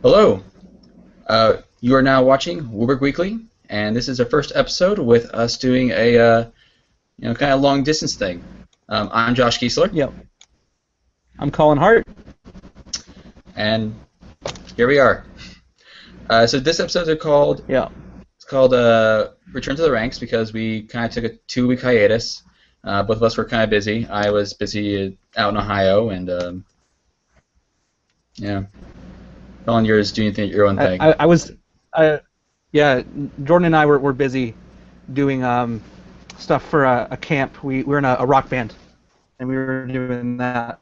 Hello. You are now watching Woodwork Weekly, and this is our first episode with us doing a kind of long distance thing. I'm Josh Kiesler, Yep. I'm Colin Hart. and here we are. So this episode is called Yeah. Return to the Ranks because we kind of took a 2-week hiatus. Both of us were kind of busy. I was busy out in Ohio, and yeah. Colin, you're just doing your own thing. Yeah, Jordan and I were busy doing stuff for a camp. We were in a rock band, and we were doing that,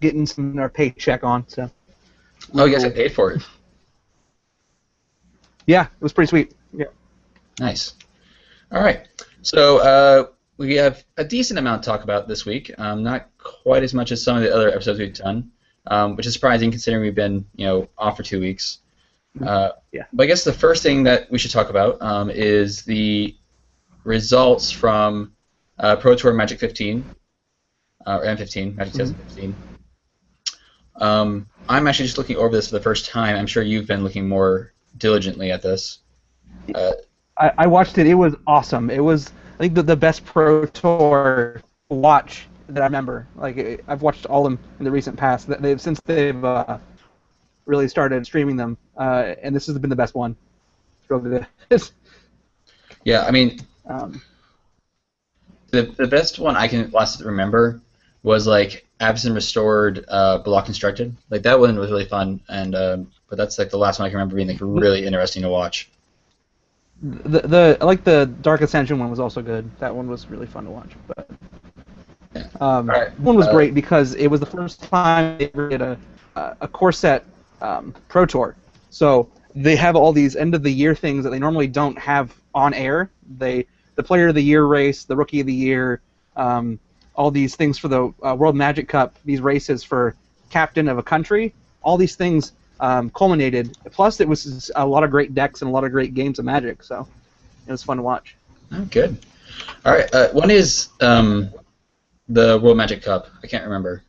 getting some of our paycheck on. So. Oh, you guys got paid for it. Yeah, it was pretty sweet. Yeah. Nice. All right. So we have a decent amount to talk about this week. Not quite as much as some of the other episodes we've done, which is surprising considering we've been off for 2 weeks. Yeah. But I guess the first thing that we should talk about is the results from Pro Tour Magic 15 or M15, Magic 2015. I'm actually just looking over this for the first time. I'm sure you've been looking more diligently at this. I watched it. It was awesome. It was, I think, the best Pro Tour watch that I remember. Like, I've watched all of them in the recent past. Since they've really started streaming them, and this has been the best one. Yeah, I mean, the best one I can last remember was like Absent Restored, Block Constructed. Like that one was really fun, and but that's like the last one I can remember being like really interesting to watch. I like the Dark Ascension one was also good. That one was really fun to watch. But Yeah. That one was great because it was the first time they ever did a core set Pro Tour. So they have all these end of the year things that they normally don't have on air. The Player of the Year race, the Rookie of the Year, all these things for the World Magic Cup, these races for captain of a country. All these things culminated. Plus, it was a lot of great decks and a lot of great games of Magic. So it was fun to watch. Oh, good. All right. When is the World Magic Cup? I can't remember.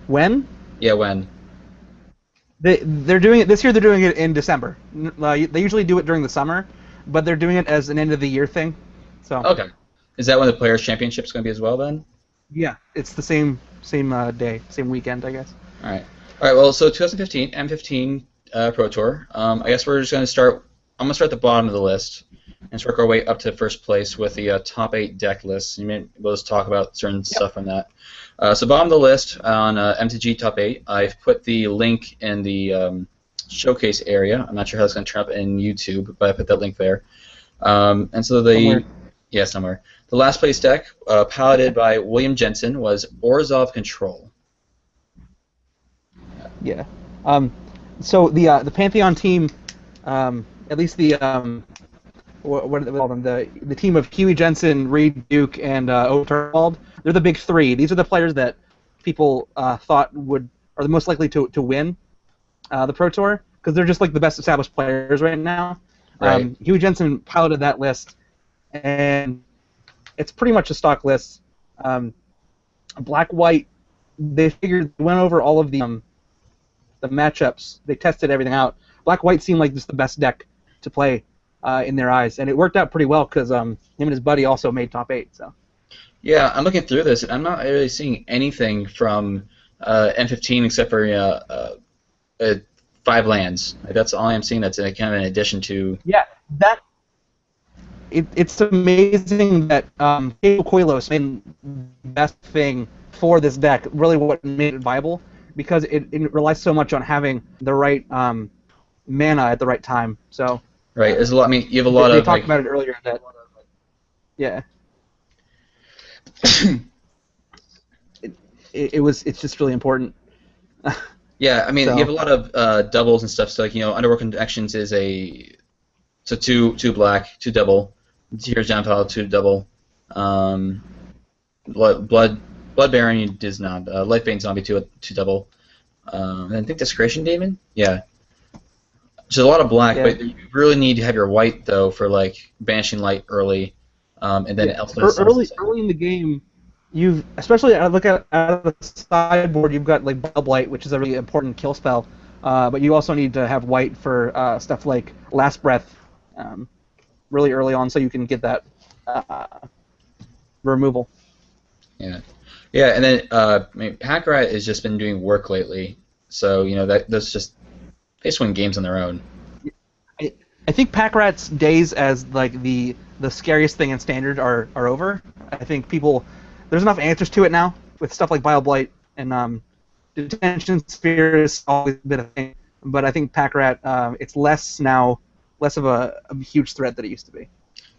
When? Yeah, when? They're doing it this year. They're doing it in December. They usually do it during the summer, but they're doing it as an end of the year thing. So. Okay. Is that when the Players Championship's going to be as well then? Yeah, it's the same day, same weekend, I guess. All right. All right. Well, so 2015 M15 Pro Tour. I guess we're just going to start. I'm going to start at the bottom of the list and just work our way up to first place with the top 8 deck list. We'll just talk about certain stuff on that. So bottom of the list on MTG top 8, I've put the link in the showcase area. I'm not sure how it's going to turn up in YouTube, but I put that link there. And so somewhere. The last place deck, piloted by William Jensen, was Orzhov Control. Yeah. So the Pantheon team, at least the what do they call them? The team of Huey Jensen, Reed Duke, and Oterwald. They're the big three. These are the players that people thought are the most likely to win the Pro Tour because they're just like the best established players right now. Right. Huey Jensen piloted that list, and it's pretty much a stock list. Black-white, they went over all of the matchups. They tested everything out. Black-white seemed like just the best deck to play in their eyes, and it worked out pretty well because him and his buddy also made top 8. So. Yeah, I'm looking through this, and I'm not really seeing anything from M15 except for 5 lands. Like, that's all I'm seeing. That's kind of an addition to. Yeah, it's amazing that Koilos made the best thing for this deck. Really, what made it viable because it relies so much on having the right mana at the right time. So. Right. There's a lot. I mean, you have a lot of. They talked about it earlier. Yeah. It's just really important. Yeah, I mean, you have a lot of doubles and stuff. So, like, Underworld Connections is two black, 2 double. Here's Downfall, 2 double. Blood Baron does not. Lightbane Zombie, 2 double. And I think Desecration Demon. Yeah. There's a lot of black, but you really need to have your white though for like banishing light early, and then early in the game. Especially I look at the sideboard. You've got like Bulb Light, which is a really important kill spell but you also need to have white for stuff like Last Breath really early on, so you can get that removal. Yeah, yeah, and then I mean, Pack Rat has just been doing work lately, so that's just they just win games on their own. I think Pack Rat's days as like the scariest thing in Standard are over. I think there's enough answers to it now with stuff like Bile Blight and Detention Sphere has always been a thing, but I think Pack Rat it's less of a huge threat that it used to be.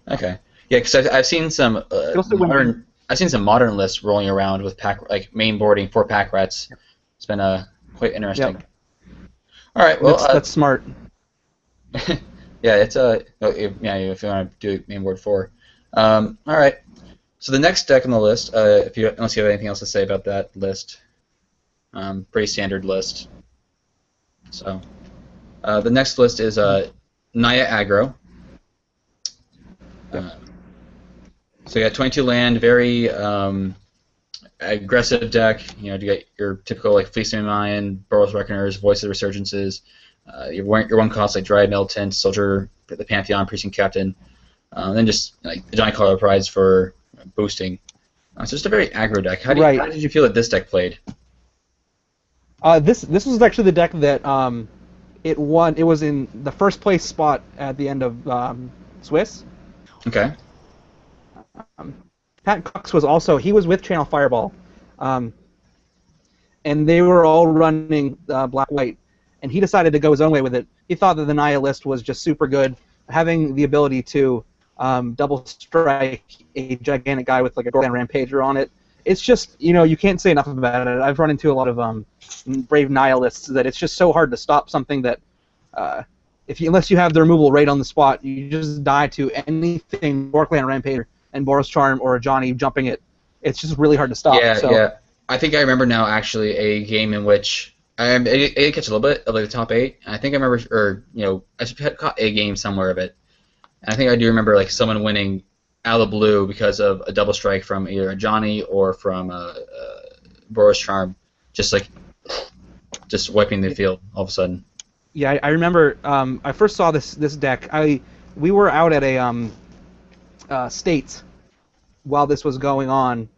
Okay, yeah, because I've seen some modern lists rolling around with main boarding for Pack Rats. It's been quite interesting. Yep. All right, well that's smart. Yeah, it's if you want to do main board 4. All right. So the next deck on the list, unless you have anything else to say about that list, pretty standard list. So the next list is Naya Aggro. So you got 22 land, very aggressive deck. To get your typical like Fleeceman Mayan, Boros Reckoners, Voice of the Resurgences. Your one cost like Dryad Militant, Soldier, the Pantheon, Precinct Captain, then just like the Giant Color Prize for boosting. So just a very aggro deck. How did you feel that this deck played? This was actually the deck that it won. It was in the first place spot at the end of Swiss. Okay. Pat Cox he was with Channel Fireball, and they were all running black-white. And he decided to go his own way with it. He thought that the Naya list was just super good, having the ability to double strike a gigantic guy with like a Gorgon Rampager on it. It's just, you can't say enough about it. I've run into a lot of brave Naya lists that it's just so hard to stop something that unless you have the removal right on the spot, you just die to anything Gorgon Rampager and Boros Charm or a Johnny jumping it. It's just really hard to stop. Yeah. I think I remember now actually a game in which I did catch a little bit of like the top 8. And I think I remember, I caught a game somewhere of it. And I think I do remember like someone winning out of the blue because of a double strike from either a Johnny or from Boros Charm, just wiping the field all of a sudden. Yeah, I remember. I first saw this deck. We were out at a States while this was going on,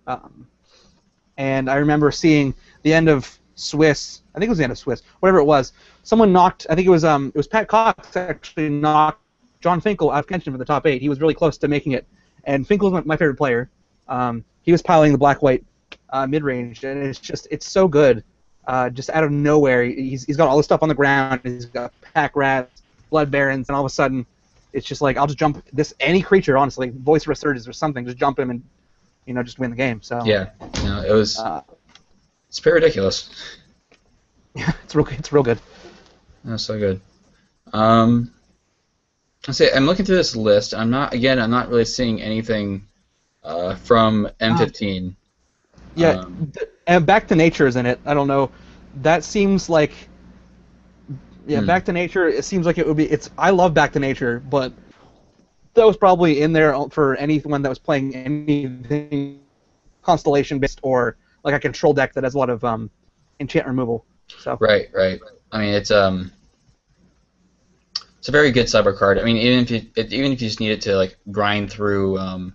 and I remember seeing the end of Swiss. I think it was the end of Swiss. Whatever it was, someone knocked. I think it was Pat Cox actually knocked John Finkel out of contention for the top 8. He was really close to making it, and Finkel's my favorite player. He was piling the black-white mid-range, and it's so good. Just out of nowhere, he's got all this stuff on the ground. He's got Pack Rats, Blood Barons, and all of a sudden, it's just like I'll just jump any creature, honestly, Voice of Resurgence or something, just jump him and just win the game. So yeah, it was. It's pretty ridiculous. Yeah, it's real good. That's so good. I'm looking through this list. I'm not really seeing anything from M15. Yeah, and Back to Nature is in it. I don't know. That seems like Back to Nature. It seems like it would be. I love Back to Nature, but that was probably in there for anyone that was playing anything constellation based or like a control deck that has a lot of enchant removal. So. Right. I mean, it's a very good cyber card. I mean, even if you just need it to like grind through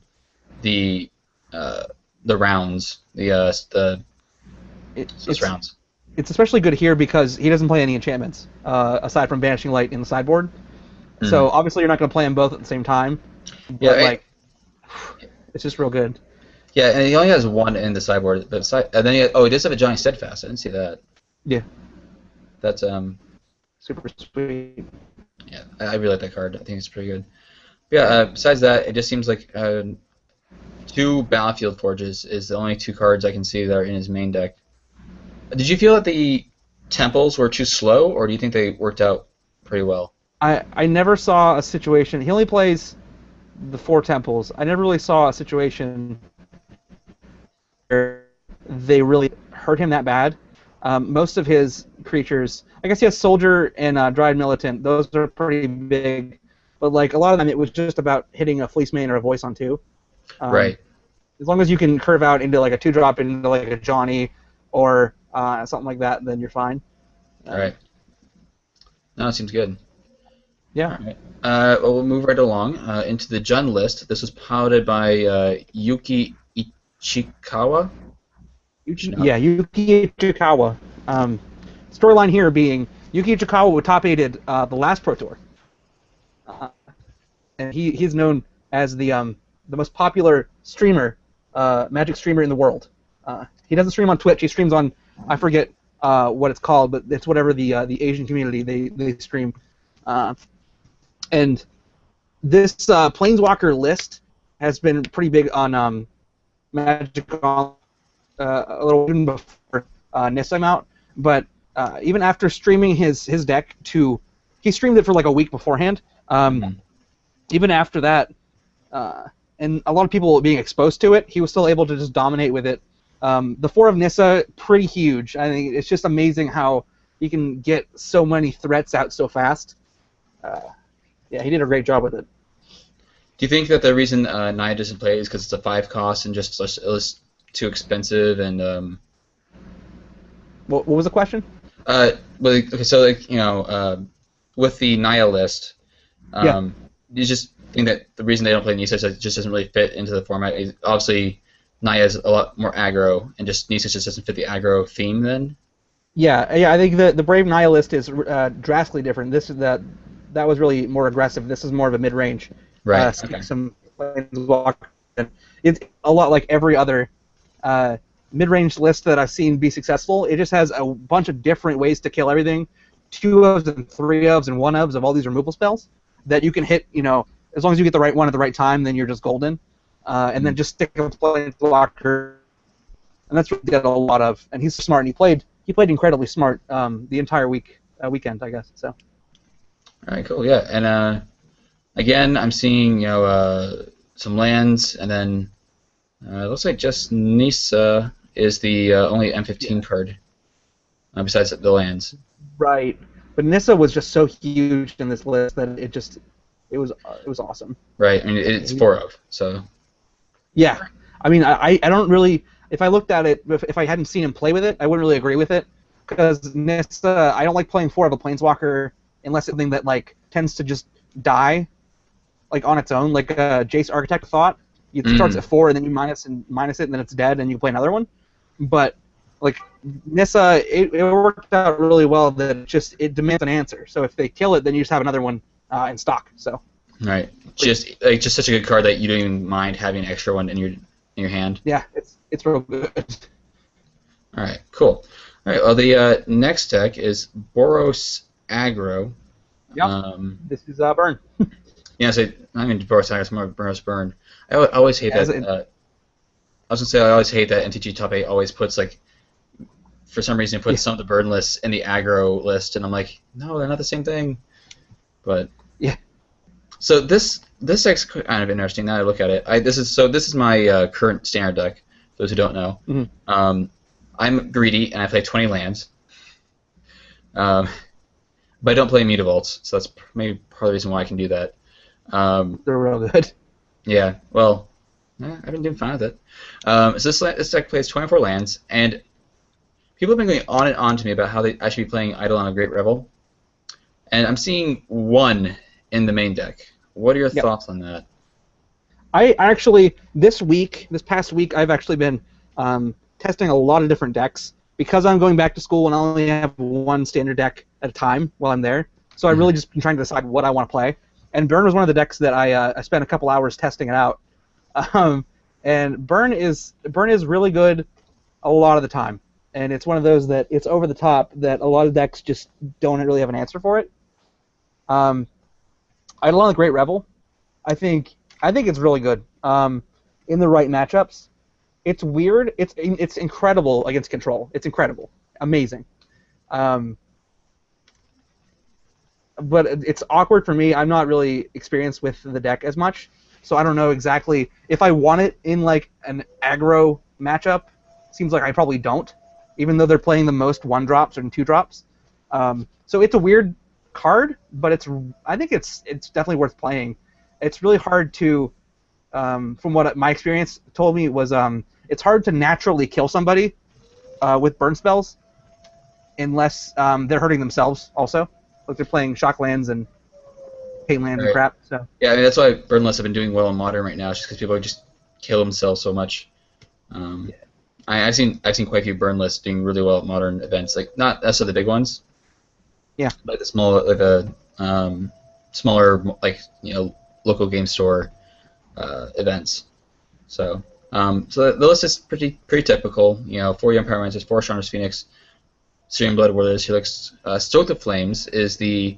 the rounds, the rounds. It's especially good here because he doesn't play any enchantments aside from Banishing Light in the sideboard. Mm-hmm. So obviously you're not going to play them both at the same time. But it's just real good. Yeah, and he only has one in the sideboard, but and then he does have a Johnny Steadfast. I didn't see that. Yeah. That's super sweet. Yeah, I really like that card. I think it's pretty good. But yeah, besides that, it just seems like 2 Battlefield Forges is the only 2 cards I can see that are in his main deck. Did you feel that the Temples were too slow, or do you think they worked out pretty well? I never saw a situation. He only plays the 4 Temples. I never really saw a situation where they really hurt him that bad. Most of his creatures, I guess he has Soldier and Dryad Militant. Those are pretty big, but like a lot of them, it was just about hitting a Fleece Main or a Voice on 2. Right. As long as you can curve out into like a 2-drop into like a Johnny or something like that, then you're fine. Right. No, it seems good. Yeah. All right. Well, we'll move right along into the Jun list. This was piloted by Yuki Ichikawa. Should know. Yuki Ichikawa. Storyline here being Yuki Ichikawa top aided the last Pro Tour, uh, and he's known as the most popular streamer, Magic streamer in the world. He doesn't stream on Twitch. He streams on, I forget what it's called, but it's whatever the Asian community they stream. And this Planeswalker list has been pretty big on Magic a little even before Nissa came out, but even after streaming his deck he streamed it for like a week beforehand. Even after that, and a lot of people being exposed to it, he was still able to just dominate with it. The 4 of Nissa, pretty huge. I think it's just amazing how he can get so many threats out so fast. Yeah, he did a great job with it. Do you think that the reason Naya doesn't play is because it's a 5 cost and just it was too expensive and What was the question? well, okay, so like with the Naya list, you just think that the reason they don't play Nisa is that it just doesn't really fit into the format. Obviously, Naya is a lot more aggro, and just Nisa just doesn't fit the aggro theme then. Yeah. I think the Brave Naya list is drastically different. That was really more aggressive. This is more of a mid-range. Right. Okay. Some Planeswalker. It's a lot like every other mid-range list that I've seen be successful. It just has a bunch of different ways to kill everything. 2 ofs and 3 ofs and 1 ofs of all these removal spells that you can hit, as long as you get the right one at the right time, then you're just golden. And then just stick a Planeswalker. And that's what he did a lot of. And he's smart, and he played incredibly smart the entire weekend, I guess. So. All right, cool, yeah. And again, I'm seeing some lands, and then it looks like just Nisa is the only M15 card besides the lands. Right, but Nissa was just so huge in this list that it was awesome. Right, I mean it's 4 of so. Yeah, I mean I don't really, if I looked at it, if I hadn't seen him play with it, I wouldn't really agree with it, because Nissa, I don't like playing 4 of a Planeswalker unless it's something that like tends to just die like on its own, like Jace Architect Thought. It starts at 4 and then you minus it and then it's dead and you play another one. But like Nissa, it worked out really well that it demands an answer. So if they kill it, then you just have another one in stock. So. Right. Just such a good card that you don't even mind having an extra one in your hand. Yeah, it's real good. All right, cool. All right, well the next deck is Boros Aggro. Yep. This is Burn. Yeah, so I mean Boros Aggro, it's more Boros Burn. I always hate that. I was gonna say I always hate that MTG Top 8 always puts like, for some reason, it puts some of the burn lists in the aggro list, and I'm like, no, they're not the same thing. But yeah. So this deck's kind of interesting now that I look at it. This is my current standard deck. For those who don't know, I'm greedy and I play 20 lands. But I don't play Mutavaults, so that's maybe part of the reason why I can do that. They're real good. Yeah, well, I've been doing fine with it. So this deck plays 24 lands, and people have been going on and on to me about how I should be playing Eidolon of Great Revel, and I'm seeing 1 in the main deck. What are your thoughts on that? I actually, this past week, I've actually been testing a lot of different decks, because I'm going back to school and I only have 1 standard deck at a time while I'm there. So I've really just been trying to decide what I want to play. And Burn was one of the decks that I spent a couple hours testing it out. And Burn is really good a lot of the time. And it's one of those that it's over the top that a lot of decks just don't really have an answer for it. Eidolon the Great Revel, I think it's really good in the right matchups. It's weird. It's incredible against control. It's incredible, amazing. But it's awkward for me. I'm not really experienced with the deck as much, so I don't know exactly if I want it in like an aggro matchup. Seems like I probably don't, even though they're playing the most 1-drops and 2-drops. So it's a weird card, but I think it's definitely worth playing. It's really hard to, from what my experience told me, was it's hard to naturally kill somebody with burn spells unless they're hurting themselves also. like they're playing shock lands and pain lands and crap. So yeah, I mean, that's why burn lists have been doing well in modern right now, just because people just kill themselves so much. I've seen quite a few burn lists doing really well at modern events, like not necessarily the big ones. Yeah. Like the smaller, smaller, like local game store events. So the list is pretty typical. 4 Young Pyromancers, 4 Charmers Phoenix, Syrian Blood Warriors, Helix. Stoke the Flames is the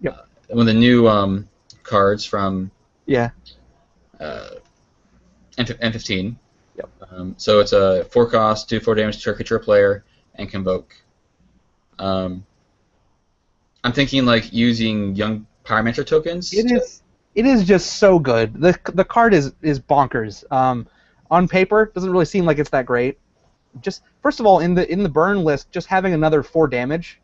one of the new cards from M15. Yep. So it's a 4 cost, do 4 damage to a creature player, and convoke. I'm thinking like using Young Pyromancer tokens. It is just so good. The card is bonkers. On paper, doesn't really seem like it's that great. Just first of all, in the burn list, just having another 4 damage.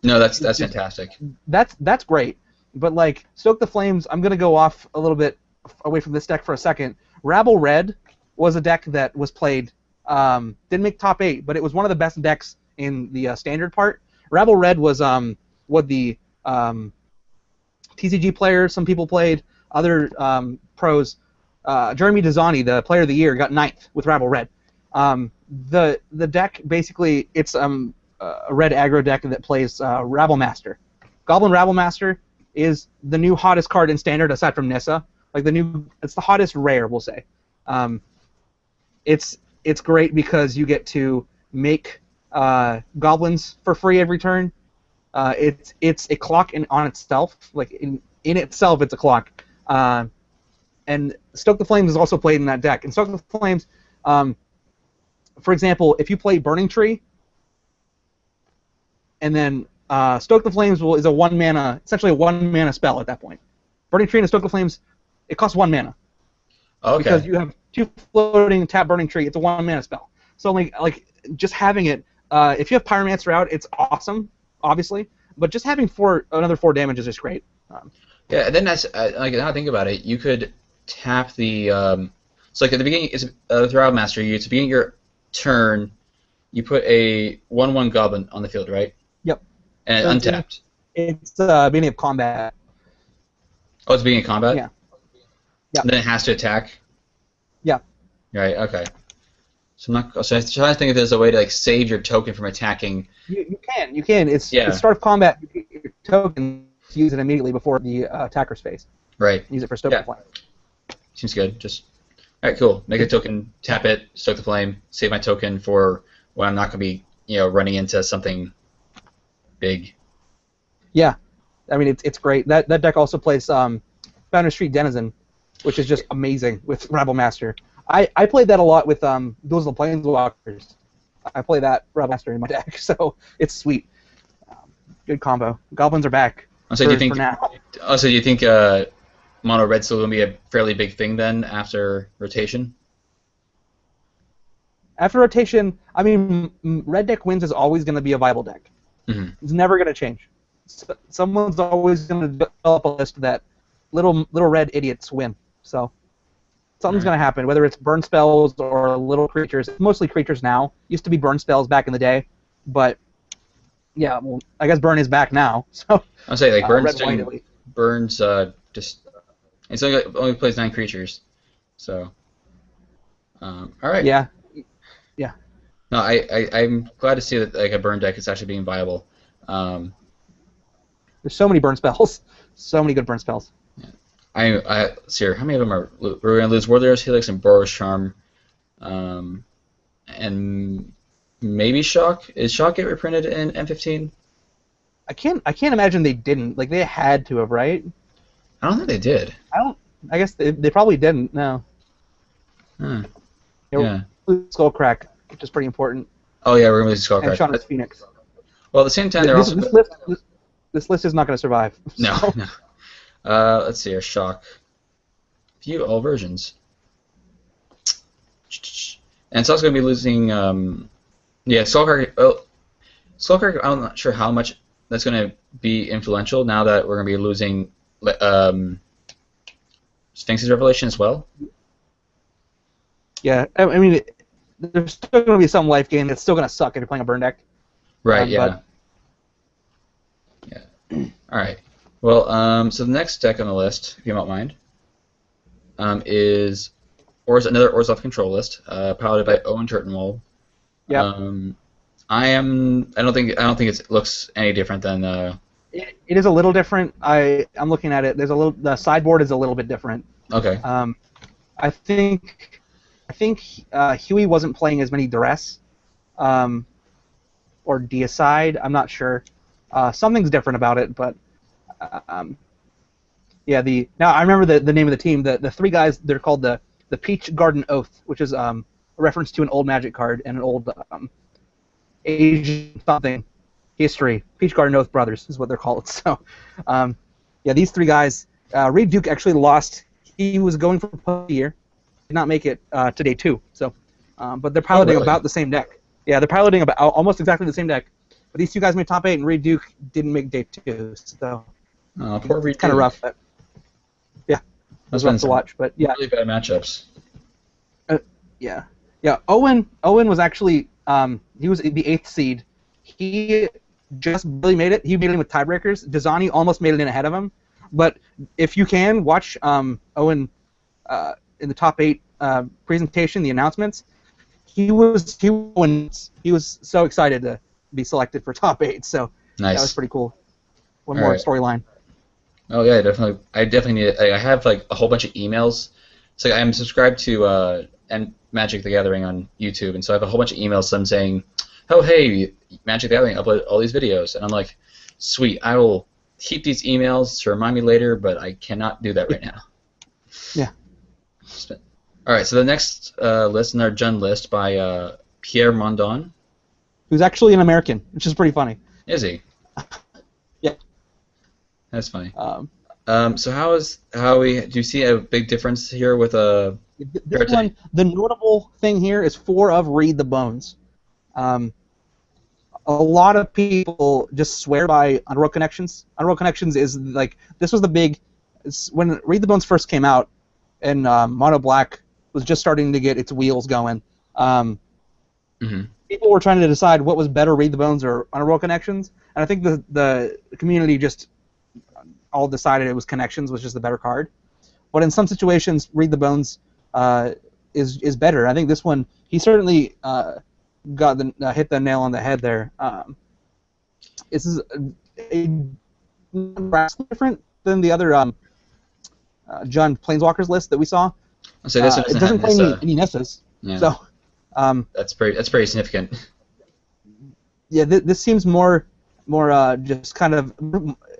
No, that's fantastic. That's great. But like Stoke the Flames, I'm gonna go off a little bit away from this deck for a second. Rabble Red was a deck that was played. Didn't make top 8, but it was one of the best decks in the standard part. Rabble Red was what the TCG players, some people played, other pros. Jeremy Dizani, the Player of the Year, got 9th with Rabble Red. The deck basically it's a red aggro deck that plays Rabble Master. Goblin Rabble Master is the new hottest card in standard aside from Nissa. Like it's the hottest rare, we'll say. It's great because you get to make goblins for free every turn. It's a clock on itself. Like in itself, it's a clock. And Stoke the Flames is also played in that deck. And Stoke the Flames, for example, if you play Burning Tree, and then Stoke the Flames is a 1 mana, essentially a 1 mana spell at that point. Burning Tree and Stoke the Flames, it costs 1 mana. Okay. Because you have 2 floating tap Burning Tree, it's a 1 mana spell. So like just having it, if you have Pyromancer out, it's awesome, obviously. But just having another 4 damage is just great. Yeah, and then that's like now I think about it, you could tap the so like at the beginning, it's Rabble Master. It's the beginning of your turn. You put a 1/1 goblin on the field, right? Yep. And untapped. It's the beginning of combat. Oh, it's beginning of combat. Yeah. Yeah. And then it has to attack. Yeah. Right. Okay. So I'm trying to think if there's a way to like save your token from attacking. You can. It's start of combat. You get your token. Use it immediately before the attacker's phase. Right. Use it for Stoke the Flame. Seems good. Just all right, cool. Make a token, tap it, Stoke the Flame, save my token for when I'm not going to be, running into something big. Yeah, I mean it's great. That deck also plays Boundary Street Denizen, which is just amazing with Rabble Master. I played that a lot with Duels of the Planeswalkers. I play that Rabble Master in my deck, so it's sweet. Good combo. Goblins are back. So do you think mono red still going to be a fairly big thing then after rotation? After rotation, I mean, red deck wins is always going to be a viable deck. Mm-hmm. It's never going to change. Someone's always going to develop a list that little red idiots win. So something's going to happen, whether it's burn spells or little creatures. It's mostly creatures now. Used to be burn spells back in the day, but yeah, well, I guess burn is back now. So I'll say like burns just it's only plays 9 creatures, so all right. Yeah. No, I'm glad to see that like a burn deck is actually being viable. There's so many burn spells, so many good burn spells. Yeah. Let's see here. How many of them are we're gonna lose? Warlords, Helix, and Boros Charm, and maybe Shock. Is Shock get reprinted in M15? I can't imagine they didn't. Like they had to have, right? I don't think they did. I guess they probably didn't. No. Yeah. Skullcrack, which is pretty important. Oh yeah, we're gonna lose Skullcrack. And Shaun's Phoenix. Well, at the same time, this list is not going to survive. No. Let's see here. Shock. View all versions. And it's also going to be losing. Skullcrack. Oh, Skullcrack. I'm not sure how much that's going to be influential now that we're going to be losing Sphinx's Revelation as well. Yeah, I mean, there's still going to be some life gain that's still going to suck if you're playing a burn deck. Right. Yeah. All right. Well, so the next deck on the list, if you don't mind, is another Orzhov control list, piloted by Owen Turtenwald. Yep. I don't think it looks any different than. It is a little different. I'm looking at it. The sideboard is a little bit different. Okay. I think Huey wasn't playing as many duress, or deicide. I'm not sure. Something's different about it, but yeah. Now I remember the name of the team. The three guys, they're called the Peach Garden Oath, which is a reference to an old Magic card and an old Asian something history. Peach Garden Oath Brothers is what they're called. So yeah, these three guys. Reed Duke actually lost. He was going for a year, did not make it to day 2. So, but they're piloting about the same deck. Yeah, they're piloting about almost exactly the same deck. But these two guys made top 8, and Reed Duke didn't make day 2. So, poor Reed it's kind of rough. But, yeah, that's rough to watch. But yeah, really bad matchups. Yeah. Owen was actually he was the 8th seed. He just barely made it. He made it in with tiebreakers. Dazani almost made it in ahead of him. But if you can watch Owen in the top 8 presentation, the announcements, he was so excited to be selected for top 8. So nice. That was pretty cool. One more storyline. Oh yeah, definitely. I definitely need it. I have like a whole bunch of emails. So I'm subscribed to and Magic the Gathering on YouTube, and so I have a whole bunch of emails. Them saying, "Oh hey, Magic the Gathering upload all these videos," and I'm like, "Sweet, I will keep these emails to remind me later, but I cannot do that right now." Yeah. All right, so the next list in our Jun list by Pierre Mondon. Who's actually an American, which is pretty funny. Is he? Yeah. That's funny. So do you see a big difference here with this one? The notable thing here is 4 of Read the Bones. A lot of people just swear by Unroll Connections. Unroll Connections is like, this was the big, when Read the Bones first came out, and Mono Black was just starting to get its wheels going. People were trying to decide what was better, Read the Bones or Unroll Connections, and I think the community just all decided it was Connections was just the better card. But in some situations, Read the Bones is better. I think this one, he certainly got hit the nail on the head there. This is different than the other Jun Planeswalkers list that we saw. So this it doesn't play any Nissas. Yeah. So that's pretty significant. Yeah, this seems more just kind of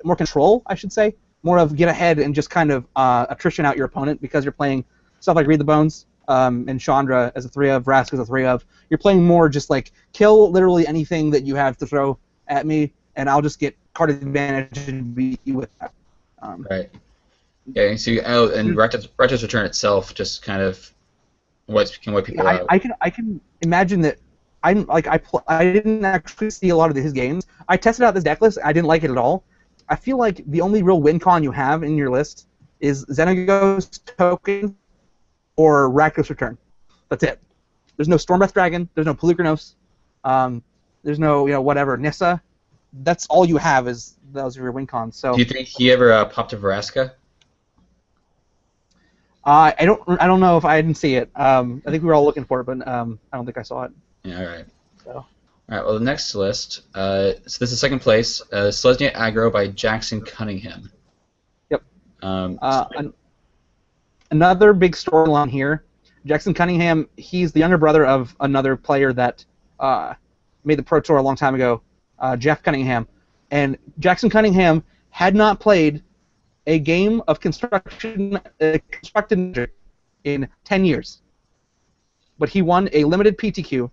more control, I should say. More of get ahead and just kind of attrition out your opponent, because you're playing stuff like Read the Bones and Chandra as a 3-of, Rask as a 3-of. You're playing more just like kill literally anything that you have to throw at me, and I'll just get card advantage and beat you with that. Right. Yeah, so and Rector's Return itself just kind of can wipe people out. I can imagine that. I didn't actually see a lot of his games. I tested out this deck list. I didn't like it at all. I feel like the only real win con you have in your list is Xenagos Token or Rakdos Return. That's it. There's no Stormbreath Dragon. There's no Pelucranos. There's no whatever Nissa. That's all you have is those are your win cons. So. Do you think he ever popped a Vraska? I don't know if I didn't see it. I think we were all looking for it, but I don't think I saw it. Yeah, all right. So. All right. Well, the next list. So this is second place. Selesnya Aggro by Jackson Cunningham. Yep. Another big storyline here. Jackson Cunningham. He's the younger brother of another player that made the Pro Tour a long time ago, Jeff Cunningham, and Jackson Cunningham had not played a game of constructed Magic in 10 years. But he won a limited PTQ,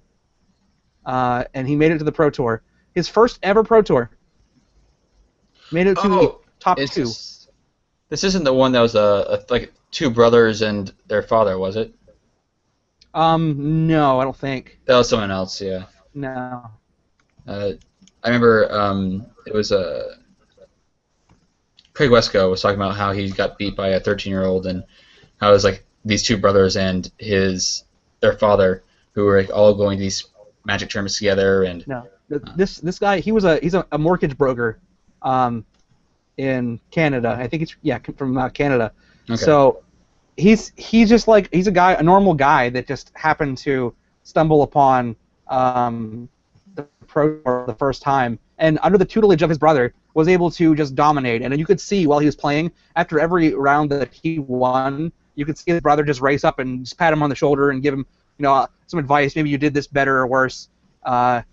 and he made it to the Pro Tour. His first ever Pro Tour. Made it to the top 2. This isn't the one that was like 2 brothers and their father, was it? No, I don't think. That was someone else, yeah. No. I remember it was Craig Wesco was talking about how he got beat by a 13-year-old, and how it was like these 2 brothers and their father who were like all going to these Magic tournaments together. And no, this guy, he's a mortgage broker, in Canada. I think from Canada. Okay. So he's just like he's a normal guy that just happened to stumble upon the Pro Tour the first time, and under the tutelage of his brother, was able to just dominate. And then you could see while he was playing, after every round that he won, you could see his brother just race up and just pat him on the shoulder and give him, some advice. Maybe you did this better or worse. And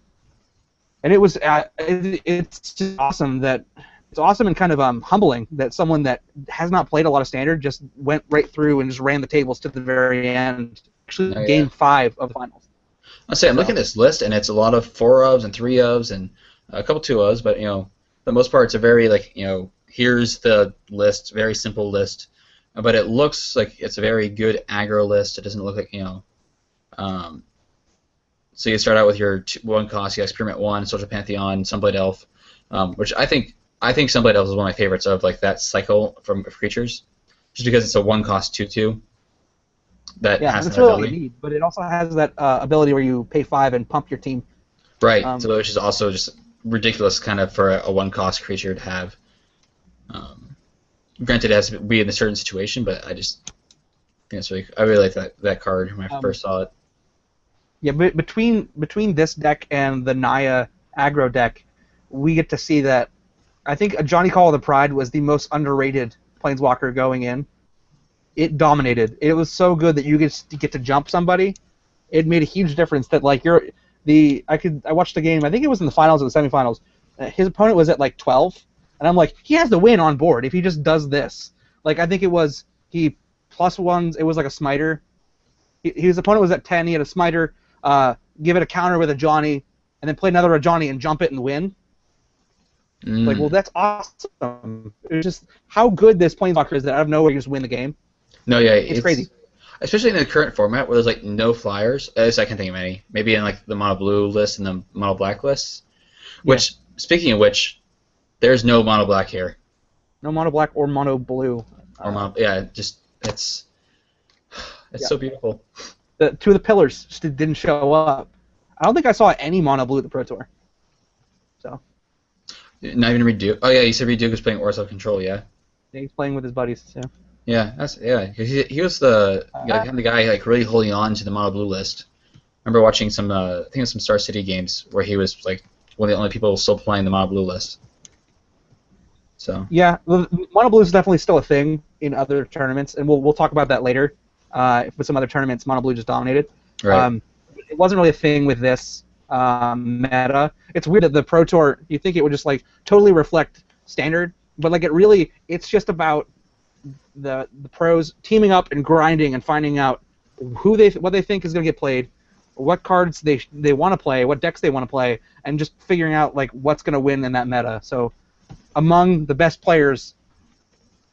it's just awesome that. It's awesome and kind of humbling that someone that has not played a lot of Standard just went right through and just ran the tables to the very end. Actually, Game 5 of the finals. I'll say I'm looking at this list, and it's a lot of 4-ofs and 3-ofs and a couple 2-ofs, but for the most part, it's a very here's the list, very simple list, but it looks like it's a very good aggro list. It doesn't look like so you start out with your 1 cost, you got Experiment 1, Social Pantheon, Sunblade Elf, which I think Sunblade Elf is one of my favorites of that cycle from creatures, just because it's a 1 cost 2/2 that has that's that really ability. all you need, but it also has that ability where you pay 5 and pump your team. Right, so which is also just ridiculous kind of for a 1 cost creature to have. Granted, it has to be in a certain situation, but I just think I really like that card when I first saw it. Yeah, but between this deck and the Naya aggro deck, we get to see that. I think Johnny Call of the Pride was the most underrated Planeswalker going in. It dominated. It was so good that you get to jump somebody. It made a huge difference. That I watched the game. I think it was in the finals or the semifinals. His opponent was at 12, and I'm like, he has the win on board if he just does this. I think it was he +1s. It was like a smiter. His opponent was at 10. He had a smiter. Give it a counter with a Johnny, and then play another Johnny and jump it and win. Well, that's awesome. It's just how good this Planeswalker is that out of nowhere you just win the game. No, yeah, it's crazy. Especially in the current format where there's no flyers. I can't think of any. Maybe in the mono blue list and the mono black lists. Which, speaking of which, there's no mono black here. No mono black or mono blue. It's so beautiful. The 2 of the pillars just didn't show up. I don't think I saw any mono blue at the Pro Tour. So. Not even Reduke. Oh yeah, you said Reduke was playing Orso Control, yeah. Yeah, he's playing with his buddies. So. Yeah, he was the guy really holding on to the mono blue list. I remember watching some I think it was some Star City games where he was one of the only people still playing the mono blue list. So. Yeah, mono blue is definitely still a thing in other tournaments, and we'll talk about that later. With some other tournaments, mono blue just dominated. Right. It wasn't really a thing with this meta. It's weird that the Pro Tour, you think it would just totally reflect Standard, but it's just about the pros teaming up and grinding and finding out what they think is going to get played, what cards they want to play, what decks they want to play, and just figuring out what's going to win in that meta. So among the best players,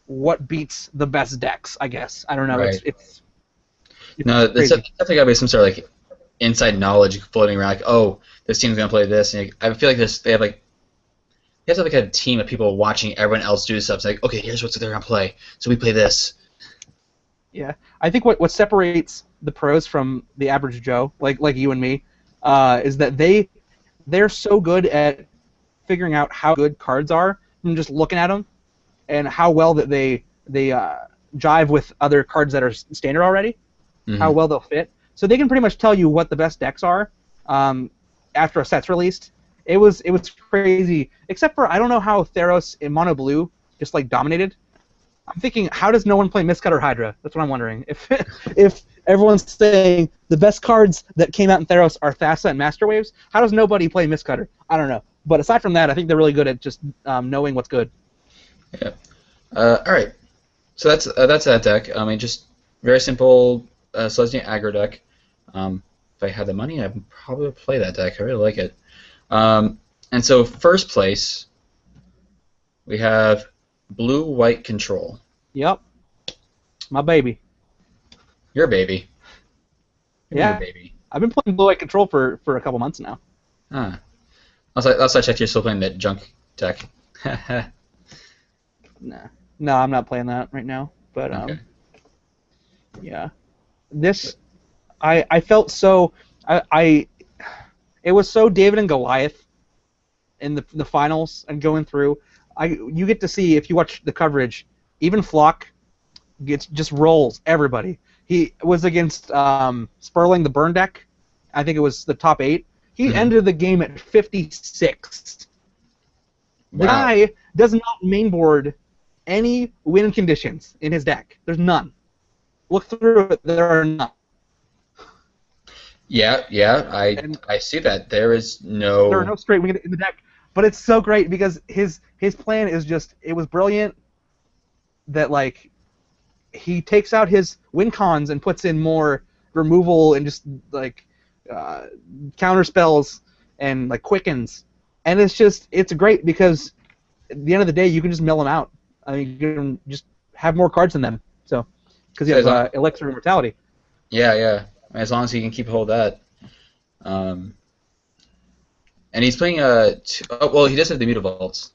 what beats the best decks? I guess I don't know. Right. It's there's definitely got to be some sort of inside knowledge floating around. Oh, this team's gonna play this. And I feel like they have a team of people watching everyone else do stuff. It's okay, here's what they're gonna play, so we play this. Yeah, I think what separates the pros from the average Joe, like you and me, is that they're so good at figuring out how good cards are from just looking at them, and how well that they jive with other cards that are standard already. Mm-hmm. How well they'll fit. So they can pretty much tell you what the best decks are after a set's released. It was crazy, except for I don't know how Theros in mono blue just dominated. I'm thinking, how does no one play Mistcut or Hydra? That's what I'm wondering. If everyone's saying the best cards that came out in Theros are Thassa and Master Waves, how does nobody play Mistcutter? I don't know. But aside from that, I think they're really good at just knowing what's good. Yeah. All right. So that's that deck. I mean, just very simple. Selesnya aggro deck. If I had the money, I'd probably play that deck. I really like it. And so first place, we have blue-white control. Yep. My baby. Your baby. Yeah. Your baby. I've been playing blue-white control for a couple months now. Huh. Last I checked, you're still playing that junk deck. Nah. No, I'm not playing that right now. But okay. Yeah. This, I felt so, it was so David and Goliath in the finals and going through. you get to see, if you watch the coverage, even Flock just rolls everybody. He was against Sperling, the burn deck. I think it was the top 8. He ended the game at 56. The guy does not mainboard any win conditions in his deck. There's none. Look through it. There are none. Yeah, I see that. There are no straight win in the deck. But it's so great because his plan is just, it was brilliant that, like, he takes out his win cons and puts in more removal and just, like, counter spells and, like, quickens. And it's great because at the end of the day, you can just mill them out. I mean, you can just have more cards than them. So, because you have Elixir of Immortality. Yeah. As long as he can keep hold of that. And he's playing he does have the Mutavaults.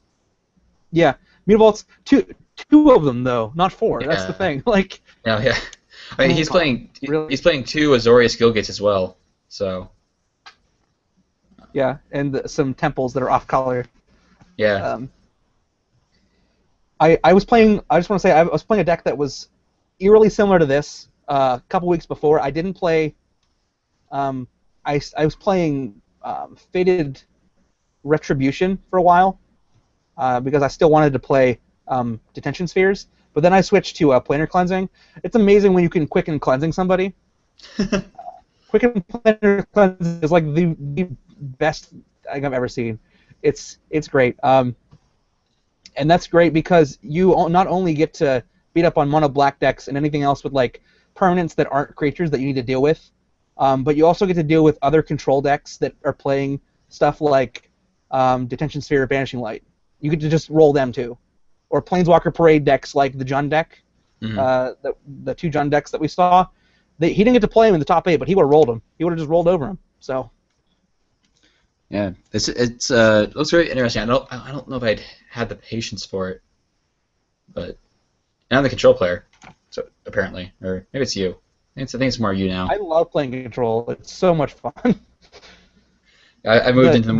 Yeah, Mutavaults. Two of them though, not 4. Yeah. That's the thing. Like. Yeah. I mean, he's playing 2 Azorius Guildgates as well. So. Yeah, and some temples that are off color. Yeah. I was playing. I just want to say I was playing a deck that was eerily similar to this a couple weeks before. I didn't play. I was playing Fated Retribution for a while because I still wanted to play Detention Spheres. But then I switched to Planar Cleansing. It's amazing when you can quicken cleansing somebody. Quicken Planar Cleansing is like the best thing I've ever seen. It's great. And that's great because you not only get to beat up on mono black decks and anything else with like permanents that aren't creatures that you need to deal with, but you also get to deal with other control decks that are playing stuff like Detention Sphere or Banishing Light. You get to just roll them too. Or Planeswalker Parade decks like the Jund deck, the 2 Jund decks that we saw. He didn't get to play them in the top 8, but he would have rolled them. He would have just rolled over them. So. Yeah, it looks very interesting. I don't know if I'd had the patience for it, but I'm the control player, so apparently, or maybe it's you. I think it's more you now. I love playing control. It's so much fun. I moved into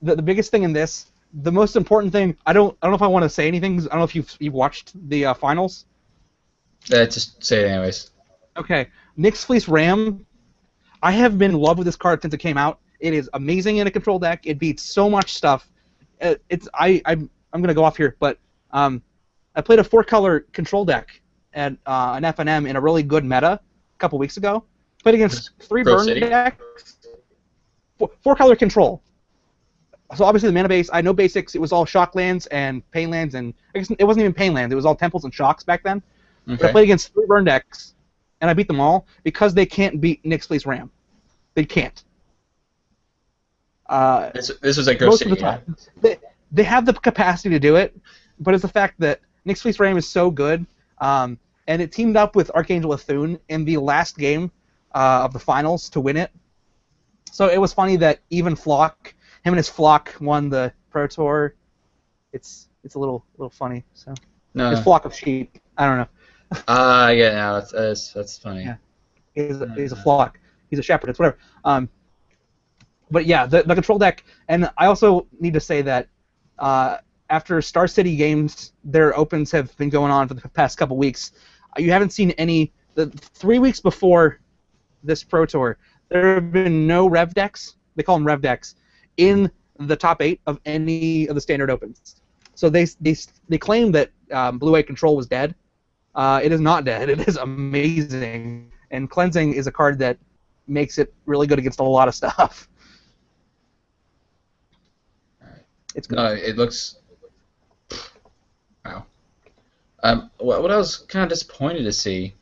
the biggest thing in this, the most important thing. I don't know if I want to say anything. I don't know if you've watched the finals. Just say it anyways. Okay, Nyx Fleece Ram. I have been in love with this card since it came out. It is amazing in a control deck. It beats so much stuff. I'm gonna go off here, but I played a 4-color control deck at an FNM in a really good meta a couple weeks ago. Played against 3 burn decks. 4-color control. So obviously the mana base. I had no basics. It was all shock lands and pain lands, and I guess it wasn't even pain lands. It was all temples and shocks back then. Okay. But I played against 3 burn decks. And I beat them all because they can't beat Nyx Fleece Ram. They can't. This was like most of the time. They have the capacity to do it, but it's the fact that Nyx Fleece Ram is so good, and it teamed up with Archangel Athune in the last game of the finals to win it. So it was funny that even Flock, him and his flock, won the Pro Tour. It's a little funny. So his flock of sheep. I don't know. Yeah, no, that's funny. Yeah, he's a flock. He's a shepherd. It's whatever. But yeah, the control deck, and I also need to say that after Star City Games, their opens have been going on for the past couple weeks. You haven't seen any. The 3 weeks before this Pro Tour, there have been no Rev decks. They call them Rev decks in the top 8 of any of the standard opens. So they claim that Blue Eye Control was dead. It is not dead. It is amazing. And Cleansing is a card that makes it really good against a lot of stuff. Alright. It's good. No, it looks... Wow. What I was kind of disappointed to see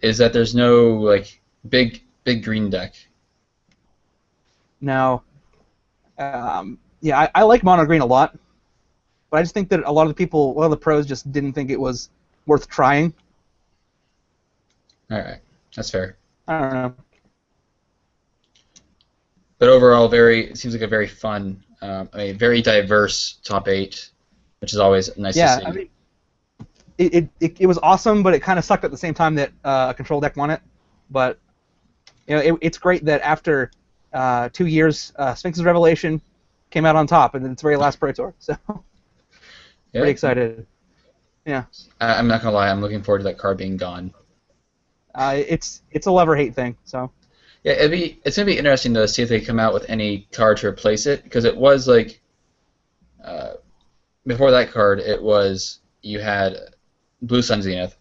is that there's no, like, big green deck. No. Yeah, I like mono green a lot. But I just think that a lot of the pros just didn't think it was worth trying. All right, that's fair. I don't know. But overall, it seems like a very fun, very diverse top 8, which is always nice to see. Yeah, I mean, it was awesome, but it kind of sucked at the same time that a control deck won it. But you know, it's great that after 2 years, Sphinx's Revelation, came out on top in its very last Pro Tour. So Yeah. pretty excited. Yeah. I'm not gonna lie, I'm looking forward to that card being gone. It's a love or hate thing. So. Yeah, it's gonna be interesting to see if they come out with any card to replace it, because it was like before that card, it was you had Blue Sun Zenith,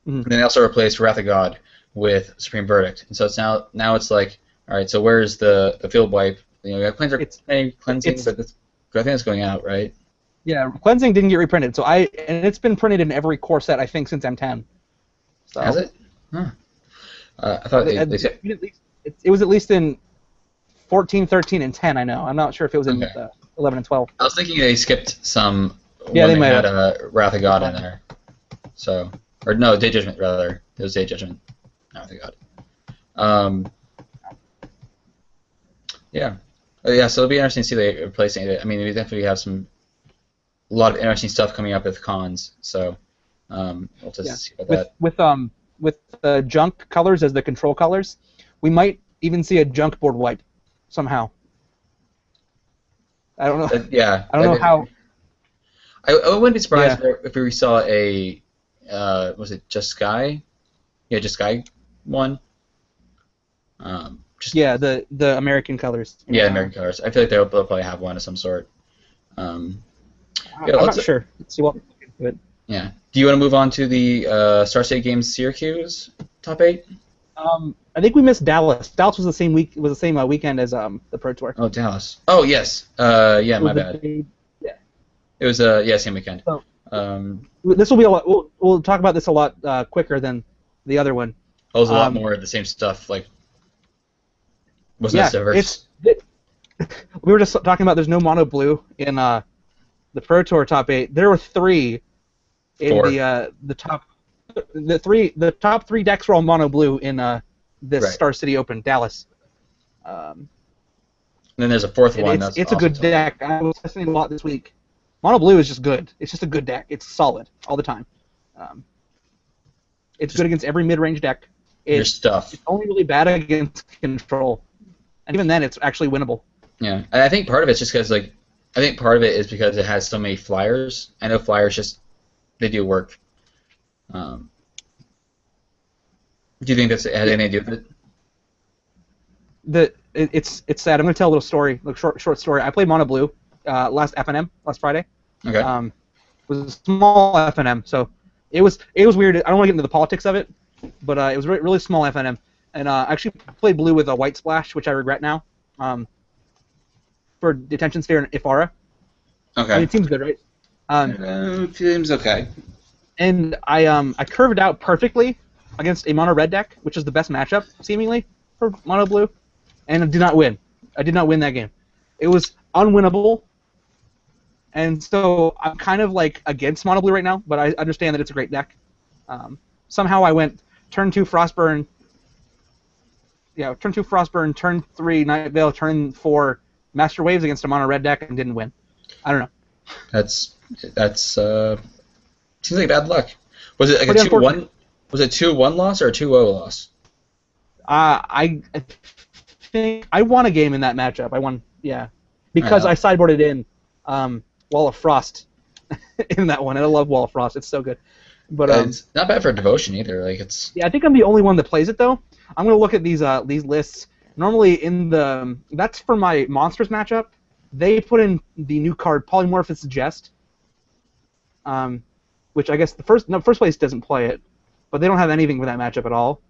and then they also replaced Wrath of God with Supreme Verdict, and so it's now it's like, all right, so where's the field wipe? You know, you have cleansing, but I think it's going out, right? Yeah, cleansing didn't get reprinted, and it's been printed in every core set I think since M10. So. Has it? Huh. I thought they said it was at least in 14, 13, and 10. I know. I'm not sure if it was in 11 and 12. I was thinking they skipped some. Yeah, when they might had have. Wrath of God in there. So, or no, Day Judgment rather. It was Day Judgment, not Wrath of God. Yeah. Yeah. So it'll be interesting to see they replacing it. I mean, we definitely have a lot of interesting stuff coming up with cons. So we'll just see about that. With the junk colors as the control colors, we might even see a junk board wipe somehow. I don't know. Yeah. I don't know how. I wouldn't be surprised if we saw a was it Just Sky? Yeah, Just Sky one. The American colors. Yeah, American colors. I feel like they'll probably have one of some sort. I'm not sure. Let's see what. Yeah. Do you want to move on to the Star State Games Syracuse top 8? I think we missed Dallas. Dallas was the same week. Was the same weekend as the Pro Tour. Oh, Dallas. Oh, yes. Yeah, my bad. Yeah. It was same weekend. So, this will be a lot. We'll talk about this a lot quicker than the other one. Oh, it was a lot more of the same stuff. Like, wasn't it diverse? We were just talking about there's no mono blue in the Pro Tour top 8. There were 3 in the top. The top 3 decks were all mono blue in this Star City Open, Dallas. And then there's a 4th one. It's a good deck. I was testing it a lot this week. Mono blue is just good. It's just a good deck. It's solid all the time. It's good against every mid-range deck. Your stuff. It's only really bad against control, and even then, it's actually winnable. Yeah, and I think part of it's just because part of it is because it has so many flyers. I know flyers they do work. Do you think that's had anything to do with it? It's sad. I'm going to tell a little story, short story. I played mono blue last FNM last Friday. Okay. It was a small FNM, so it was weird. I don't want to get into the politics of it, but it was really small FNM, and I actually played blue with a white splash, which I regret now. For Detention Sphere and Ifara. Okay. I mean, it seems good, right? It seems okay. And I curved out perfectly against a mono red deck, which is the best matchup seemingly for mono blue, and I did not win. I did not win that game. It was unwinnable, and so I'm kind of like against mono blue right now, but I understand that it's a great deck. Somehow I went turn 2 Frostburn. Yeah, turn 2 Frostburn, turn 3 Night Veil, turn 4 Master Waves against a mono red deck and didn't win. I don't know. That's seems like bad luck. Was it like a 2-1? Was it 2-1 loss or a 2-0 loss? I think I won a game in that matchup. I won, because I sideboarded in Wall of Frost in that one. And I love Wall of Frost. It's so good. But it's not bad for Devotion either. Like it's. Yeah, I think I'm the only one that plays it though. I'm gonna look at these lists. Normally that's for my Monsters matchup. They put in the new card Polymorphous Jest, which I guess the first place doesn't play it, but they don't have anything for that matchup at all.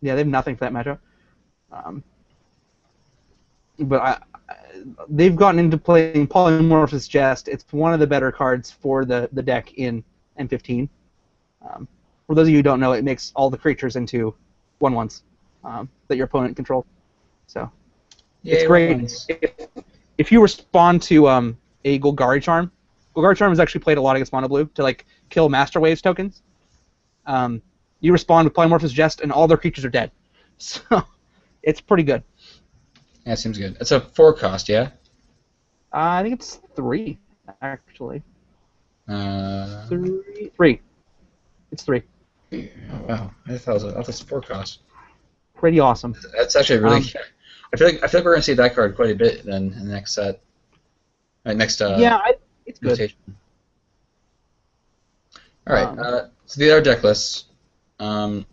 They have nothing for that matchup. But they've gotten into playing Polymorphous Jest. It's one of the better cards for the deck in M15. For those of you who don't know, it makes all the creatures into 1/1s that your opponent controls. So it's great. If you respond to a Golgari Charm is actually played a lot against Mono Blue to kill Master Waves tokens. You respond with Polymorphous Jest, and all their creatures are dead. So it's pretty good. Yeah, it seems good. It's a 4 cost, yeah? I think it's 3, actually. 3. It's 3. Oh, wow. I thought it was 4 cost. Pretty awesome. That's actually really... I feel like we're gonna see that card quite a bit then in the next set. Next Yeah, it's good. invitation. All right. Um, So these are deck lists. Um,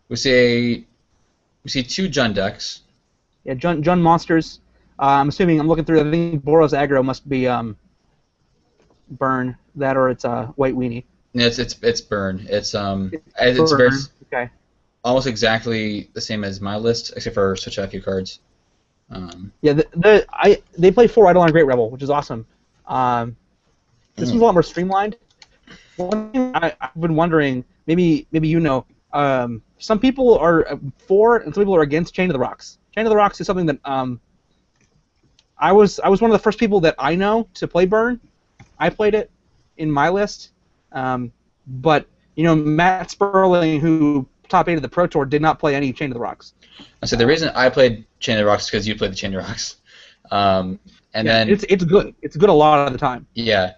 we see two Jund decks. yeah, Jund monsters. I'm looking through. I think Boros aggro must be burn that or it's white weenie. Yeah, it's burn. It's it's very burn. Okay. almost exactly the same as my list, except for switch out a few cards. Yeah, they play 4 Eidolon Great Rebel, which is awesome. This one's a lot more streamlined. One thing I've been wondering, maybe you know, some people are for and some people are against Chain of the Rocks. Chain of the Rocks is something that I was one of the first people that I know to play burn. I played it in my list, but you know Matt Sperling, who top 8 of the Pro Tour, did not play any Chain of the Rocks. So the reason I played Chain of the Rocks is because you played the Chain of the Rocks, and then it's good. It's good a lot of the time. Yeah,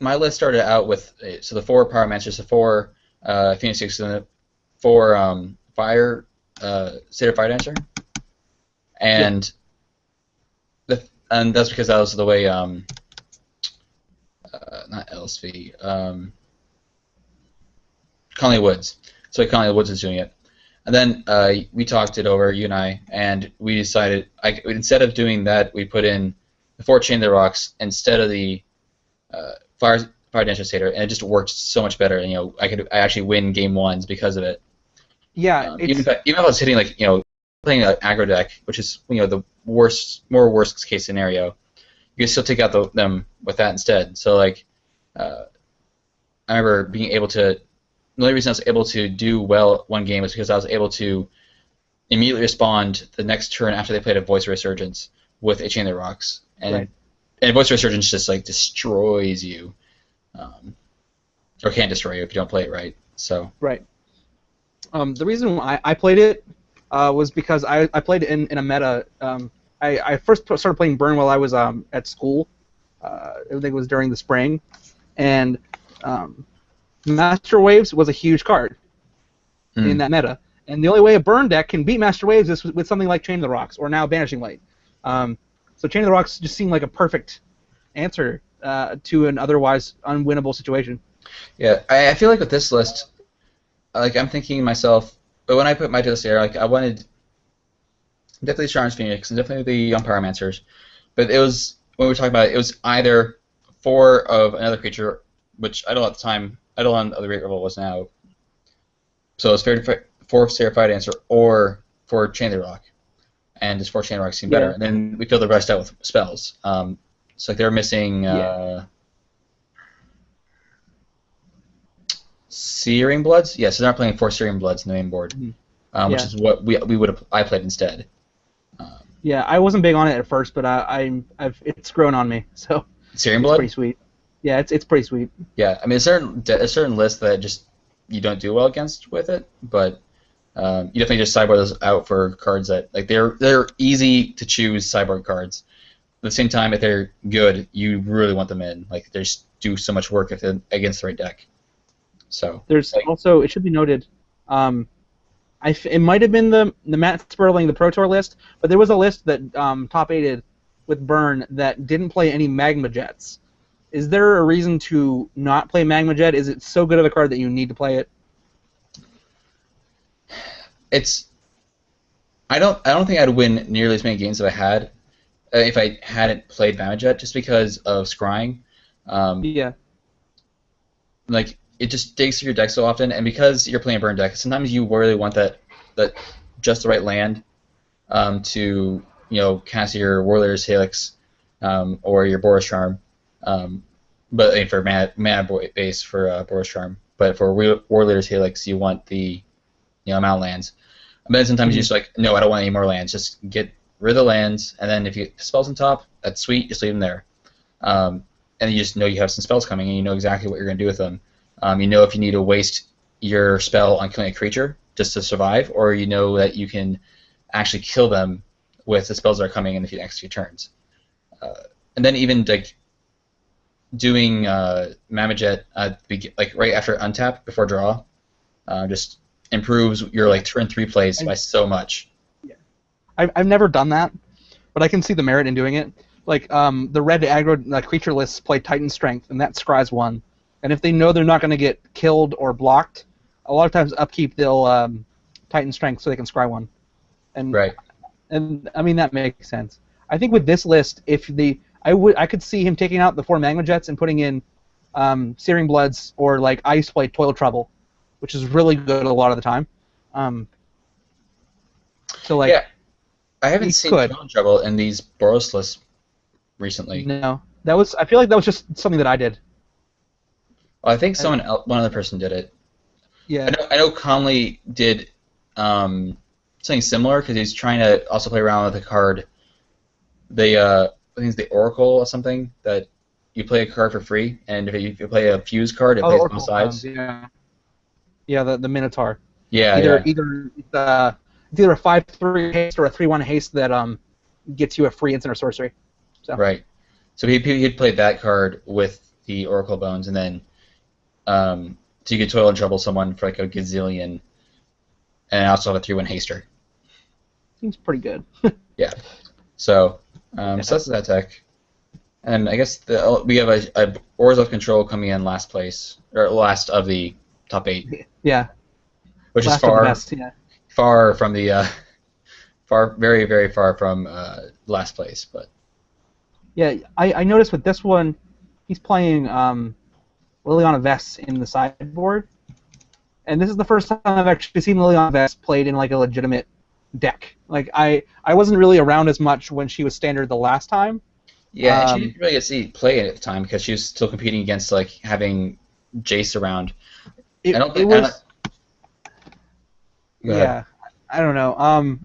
my list started out with the 4 Pyromancers, the 4 Phoenix Six, and the 4 Fire Satyr Fire Dancer, and and that's because that was the way not LSV Conley Woods. So Conley Woods is doing it. And then we talked it over, you and I, and we decided instead of doing that, we put in the 4 Chain of the Rocks instead of the Fire Dancer Satyr, and it just worked so much better. And, you know, I actually win game 1s because of it. Yeah, even if I was hitting playing an aggro deck, which is the worst case scenario, you can still take out them with that instead. So I remember being able to. The only reason I was able to do well one game was because I was able to immediately respond the next turn after they played a Voice of Resurgence with a Chain of the Rocks, and Voice of Resurgence just destroys you, or can destroy you if you don't play it right. So the reason why I played it was because I played it in a meta. I first started playing Burn while I was at school. I think it was during the spring, and Master Waves was a huge card in that meta, and the only way a Burn deck can beat Master Waves is with something like Chain of the Rocks or now Banishing Light. So Chain of the Rocks just seemed like a perfect answer to an otherwise unwinnable situation. Yeah, I feel like with this list, I'm thinking to myself, but when I put my list here, I wanted definitely Charms Phoenix and definitely the Pyromancers, but it was when we were talking about it was either 4 of another creature, which I don't know at the time. I don't know what the Great Rebel was now. So it's 4 Satyr Fire Dancer or 4 Chain of the Rock, and just 4 Chain of the Rock seemed better. And then we fill the rest out with spells. So they were missing Searing Bloods. Yeah, so they're not playing 4 Searing Bloods in the main board, which is what I played instead. Yeah, I wasn't big on it at first, but it's grown on me. So Searing Blood? It's pretty sweet. Yeah, it's pretty sweet. Yeah, I mean, a certain list that just you don't do well against with it, but you definitely just sideboard those out for cards that they're easy to choose sideboard cards. At the same time, if they're good, you really want them in. They just do so much work if they're against the right deck. So there's also, it should be noted, it might have been the Matt Sperling, the Pro Tour list, but there was a list that top 8'd with Burn that didn't play any Magma Jets. Is there a reason to not play Magma Jet? Is it so good of a card that you need to play it? I don't think I'd win nearly as many games if I hadn't played Magma Jet, just because of scrying. It just digs through your deck so often, and because you're playing a burn deck, sometimes you really want that just the right land to cast your Warrior's Helix or your Boros Charm. But for mana base for Boros Charm, but for Warrior's Helix, you want the amount of lands. But then sometimes you're just no, I don't want any more lands. Just get rid of the lands, and then if you spells on top, that's sweet. Just leave them there, and you just know you have some spells coming, and you know exactly what you're going to do with them. You know if you need to waste your spell on killing a creature just to survive, or you know that you can actually kill them with the spells that are coming in the next few turns. And then even doing Mamajet right after untap before draw, just improves your like turn 3 plays by so much. Yeah. I've never done that, but I can see the merit in doing it. Like the red aggro creature lists play Titan Strength, and that scries 1. And if they know they're not going to get killed or blocked, a lot of times upkeep they'll Titan Strength so they can scry 1. And Right. And I mean that makes sense. I think with this list, I could see him taking out the 4 Magma Jets and putting in Searing Bloods or like Ice Blade Toil Trouble, which is really good a lot of the time. So like, yeah, I haven't seen Toil Trouble in these Boros lists recently. No, I feel like that was just something that I did. Well, I think one other person did it. Yeah. I know Conley did something similar because he's trying to also play around with a card. I think it's the Oracle or something that you play a card for free, and if you play a Fuse card, it plays on the sides. Yeah, the Minotaur. Yeah, either it's either a 5/3 haste or a 3/1 haste that gets you a free instant or sorcery. So. Right. So he'd played that card with the Oracle Bones, and then so you could Toil and Trouble someone for like a gazillion, and also have a 3/1 haster. Seems pretty good. Yeah. So that's that deck. And I guess we have a Ores of Control coming in last place, or last of the top 8. Yeah. Which last is far, best, yeah. far from the, very, very far from last place. But yeah, I noticed with this one, he's playing Liliana Vess in the sideboard, and this is the first time I've actually seen Liliana Vess played in like a legitimate deck. Like I wasn't really around as much when she was standard the last time. Yeah, and she didn't really get to see play at the time because she was still competing against like having Jace around. Yeah, I don't know.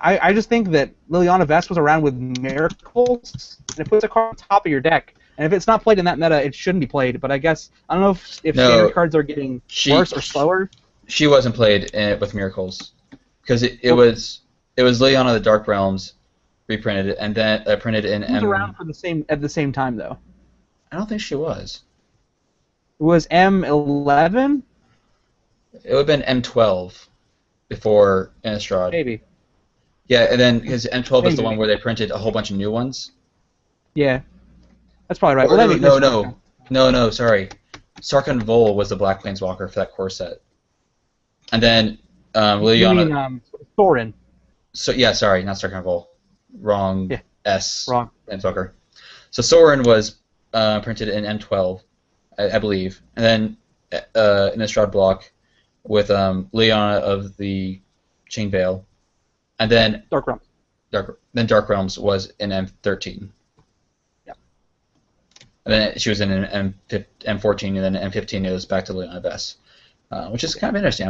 I just think that Liliana Vess was around with Miracles, and it puts a card on top of your deck. And if it's not played in that meta, it shouldn't be played. But I guess I don't know if standard cards are getting worse or slower. She wasn't played with Miracles because it was Liliana of the Dark Realms reprinted and then printed in. She was around for at the same time though. I don't think she was. It was M11. It would have been M12 before Innistrad. Maybe. Yeah, and then because M12 is the one where they printed a whole bunch of new ones. Yeah, that's probably right. No, sorry. Sarkhan Vol was the Black Planeswalker for that core set. And then Liliana... Thorin. So, yeah, sorry, not Sarkhan Vol. Wrong. Yeah. S. Wrong. Planeswalker. So Sorin was printed in M12, I believe. And then Innistrad block with Liliana of the Chain Veil. And then Dark Realms. Dark Realms was in M13. Yeah. And then she was in M14, and then M15 it was back to Liliana Vess, which is kind of interesting.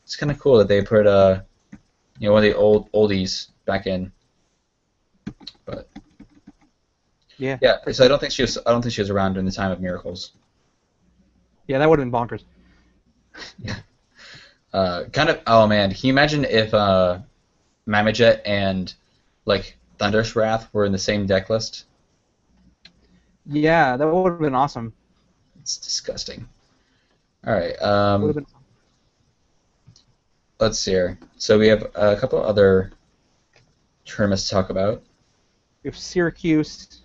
It's kind of cool that they put one of the oldies back in. But yeah. So I don't think she was around during the time of Miracles. Yeah, that would have been bonkers. Yeah. Oh man, can you imagine if Mamajet and like Thunderous Wrath were in the same deck list? Yeah, that would have been awesome. It's disgusting. All right. Let's see here. So we have a couple other tournaments to talk about. We have Syracuse.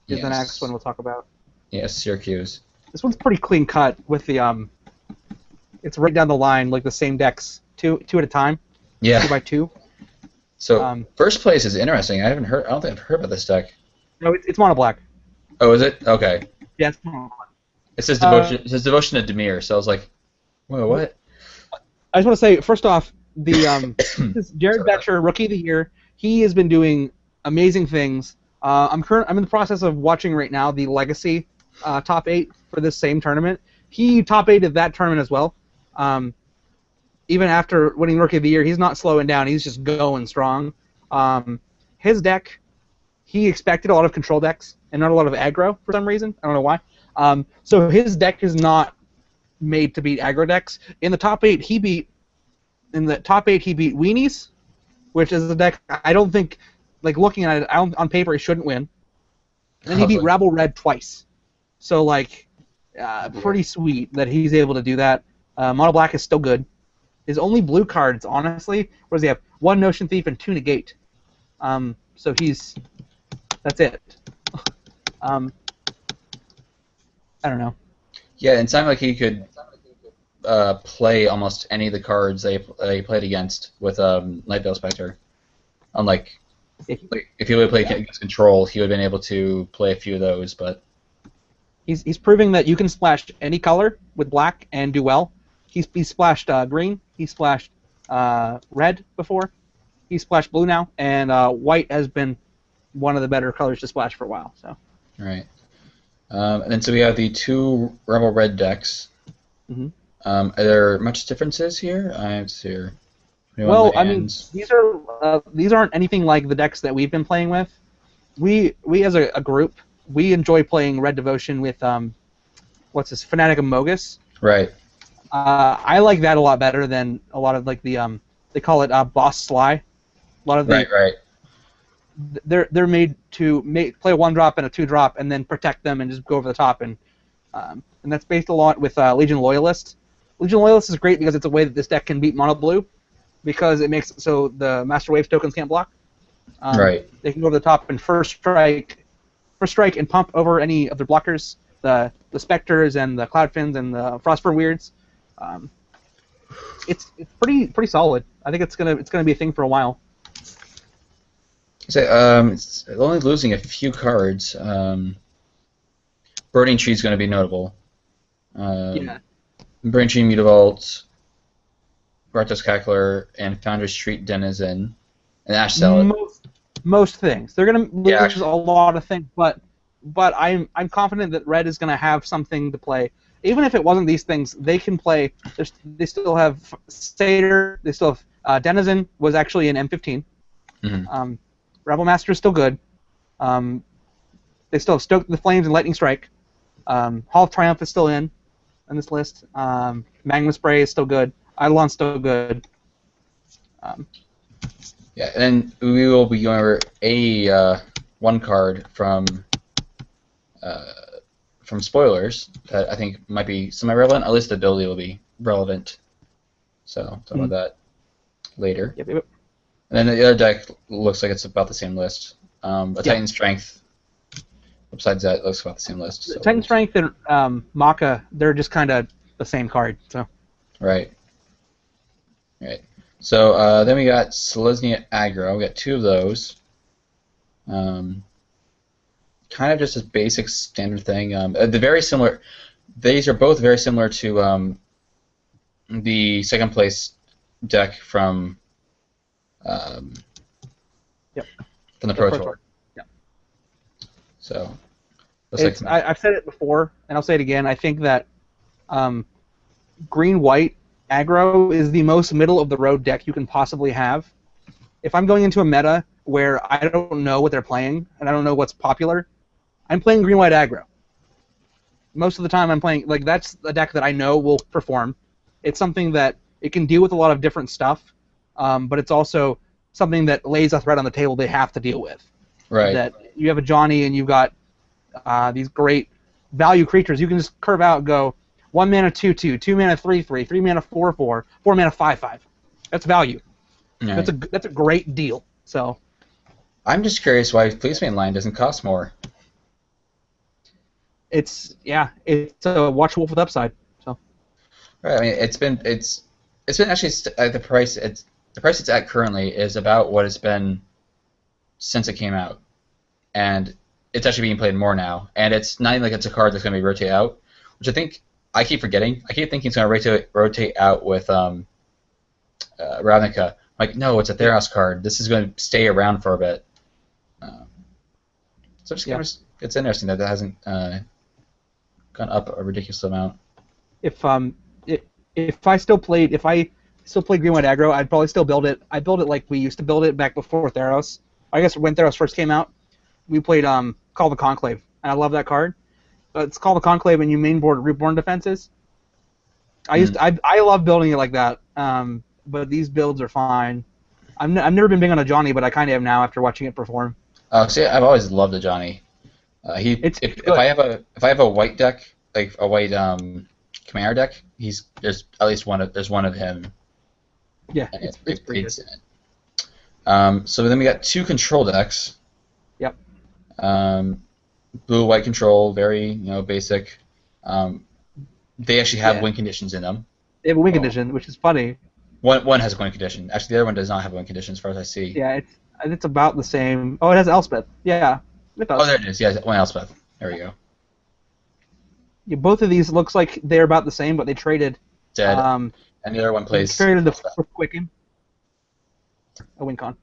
Is the next one we'll talk about. Yes, Syracuse. This one's pretty clean cut with the It's right down the line, like the same decks, two at a time. Yeah. 2x2. So first place is interesting. I don't think I've heard about this deck. No, it's mono black. Oh, is it? Okay. Yeah, it's mono black. It says devotion. It says devotion to Demir. So I was like, whoa, what? I just want to say first off, this Jared Betcher, Rookie of the Year. He has been doing amazing things. I'm in the process of watching right now the Legacy top 8 for this same tournament. He top 8'd that tournament as well. Even after winning Rookie of the Year, he's not slowing down. He's just going strong. His deck, he expected a lot of control decks and not a lot of aggro for some reason. I don't know why. So his deck is not made to beat aggro decks. In the top 8, he beat Weenies, which is a deck I don't think, like looking at it, on paper, he shouldn't win. And then he beat Rabble Red twice. So, like, pretty sweet that he's able to do that. Mono Black is still good. his only blue cards, honestly, what does he have? 1 Notion Thief and 2 Negate. So that's it. I don't know. Yeah, it sounded like he could play almost any of the cards they played against with Night Veil Spectre. Unlike, if he would play against Control, he would have been able to play a few of those, but... He's proving that you can splash any color with black and do well. He's splashed green, he splashed red before, he splashed blue now, and white has been one of the better colors to splash for a while. So. Right. And then so we have the 2 Rebel Red decks. Mm-hmm. Are there much differences here? I have to see here. Well, I mean, these aren't anything like the decks that we've been playing with. We as a group, we enjoy playing Red Devotion with what's this, Fanatic of Mogus. Right. I like that a lot better than a lot of like the they call it Boss Sly. A lot of the, right. They're made to play a 1-drop and a 2-drop and then protect them and just go over the top, and that's based a lot with Legion Loyalist. Legion Loyalist is great because it's a way that this deck can beat mono blue, because it makes so the Master Waves tokens can't block. Right. They can go over the top and first strike and pump over any of their blockers, the Spectres and the Cloudfins and the Frostburn Weirds. It's pretty solid. I think it's gonna be a thing for a while. So, it's only losing a few cards. Burning Tree is going to be notable. Yeah. Burning Tree, Mutavault, Rakdos Cackler, and Foundry Street Denizen, and Ash Salad. Most things. They're going to lose a lot of things, but I'm confident that Red is going to have something to play. Even if it wasn't these things, they can play. They still have Satyr. They still have Denizen was actually an M15. Mm-hmm. Rebel Master is still good. They still have Stoke the Flames and Lightning Strike. Hall of Triumph is still in this list. Magma Spray is still good. Eidolon's still good. Yeah, and we will be going over a 1 card from spoilers that I think might be semi-relevant. At least the ability will be relevant. So talk about that later. Yep. And then the other deck looks like it's about the same list. Titan Strength, besides that, looks about the same list. So Titan Strength and Maka, they're just kind of the same card. So. Right. So then we got Selesnya Aggro. We got 2 of those. Kind of just a basic standard thing. They're very similar. These are both very similar to the second place deck from from the Pro Tour. Yep. So I've said it before, and I'll say it again. I think that green-white aggro is the most middle-of-the-road deck you can possibly have. If I'm going into a meta where I don't know what they're playing, and I don't know what's popular, I'm playing green-white aggro. Most of the time I'm playing, like, that's a deck that I know will perform. It's something that it can deal with a lot of different stuff, but it's also something that lays a threat on the table they have to deal with. Right. That you have a Johnny and you've got these great value creatures. You can just curve out and go 1 mana 2/2, 2 mana 3/3, 3 mana 4/4, 4 mana 5/5. That's value. Right. That's a great deal. So. I'm just curious why Fleeceman Line doesn't cost more. It's a Watch Wolf with upside. So. Right. I mean, it's been actually the price it's at currently is about what it's been since it came out, and it's actually being played more now. And it's not even like it's a card that's going to be rotate out, which I keep forgetting. I keep thinking it's going to rotate out with Ravnica. Like, no, it's a Theros card. This is going to stay around for a bit. So it's interesting that hasn't gone up a ridiculous amount. If I still played green-white aggro, I'd probably still build it. I'd build it like we used to build it back before Theros. I guess when Theros first came out, we played Call the Conclave, and I love that card. It's Call the Conclave, and you mainboard Rootborn defenses. I love building it like that. But these builds are fine. I've never been big on a Johnny, but I kind of am now after watching it perform. See, I've always loved the Johnny. If I have a white deck, like a white Chimera deck, there's one of him Yeah, and it's it pretty aids good. in it. So then we got 2 control decks. Yep. Blue, white control, very basic. Um, they actually have Yeah. win conditions in them. They have a win Oh. condition, which is funny. One has a win condition. Actually, the other one does not have a win condition, as far as I see. Yeah, it's about the same. Oh, it has Elspeth. Yeah, it Oh, does. there it is. Yeah, one Elspeth. There we go. Yeah, both of these looks like they're about the same, but they traded. Dead. And the other one They plays traded the Elspeth. fourth Quicken, a win con.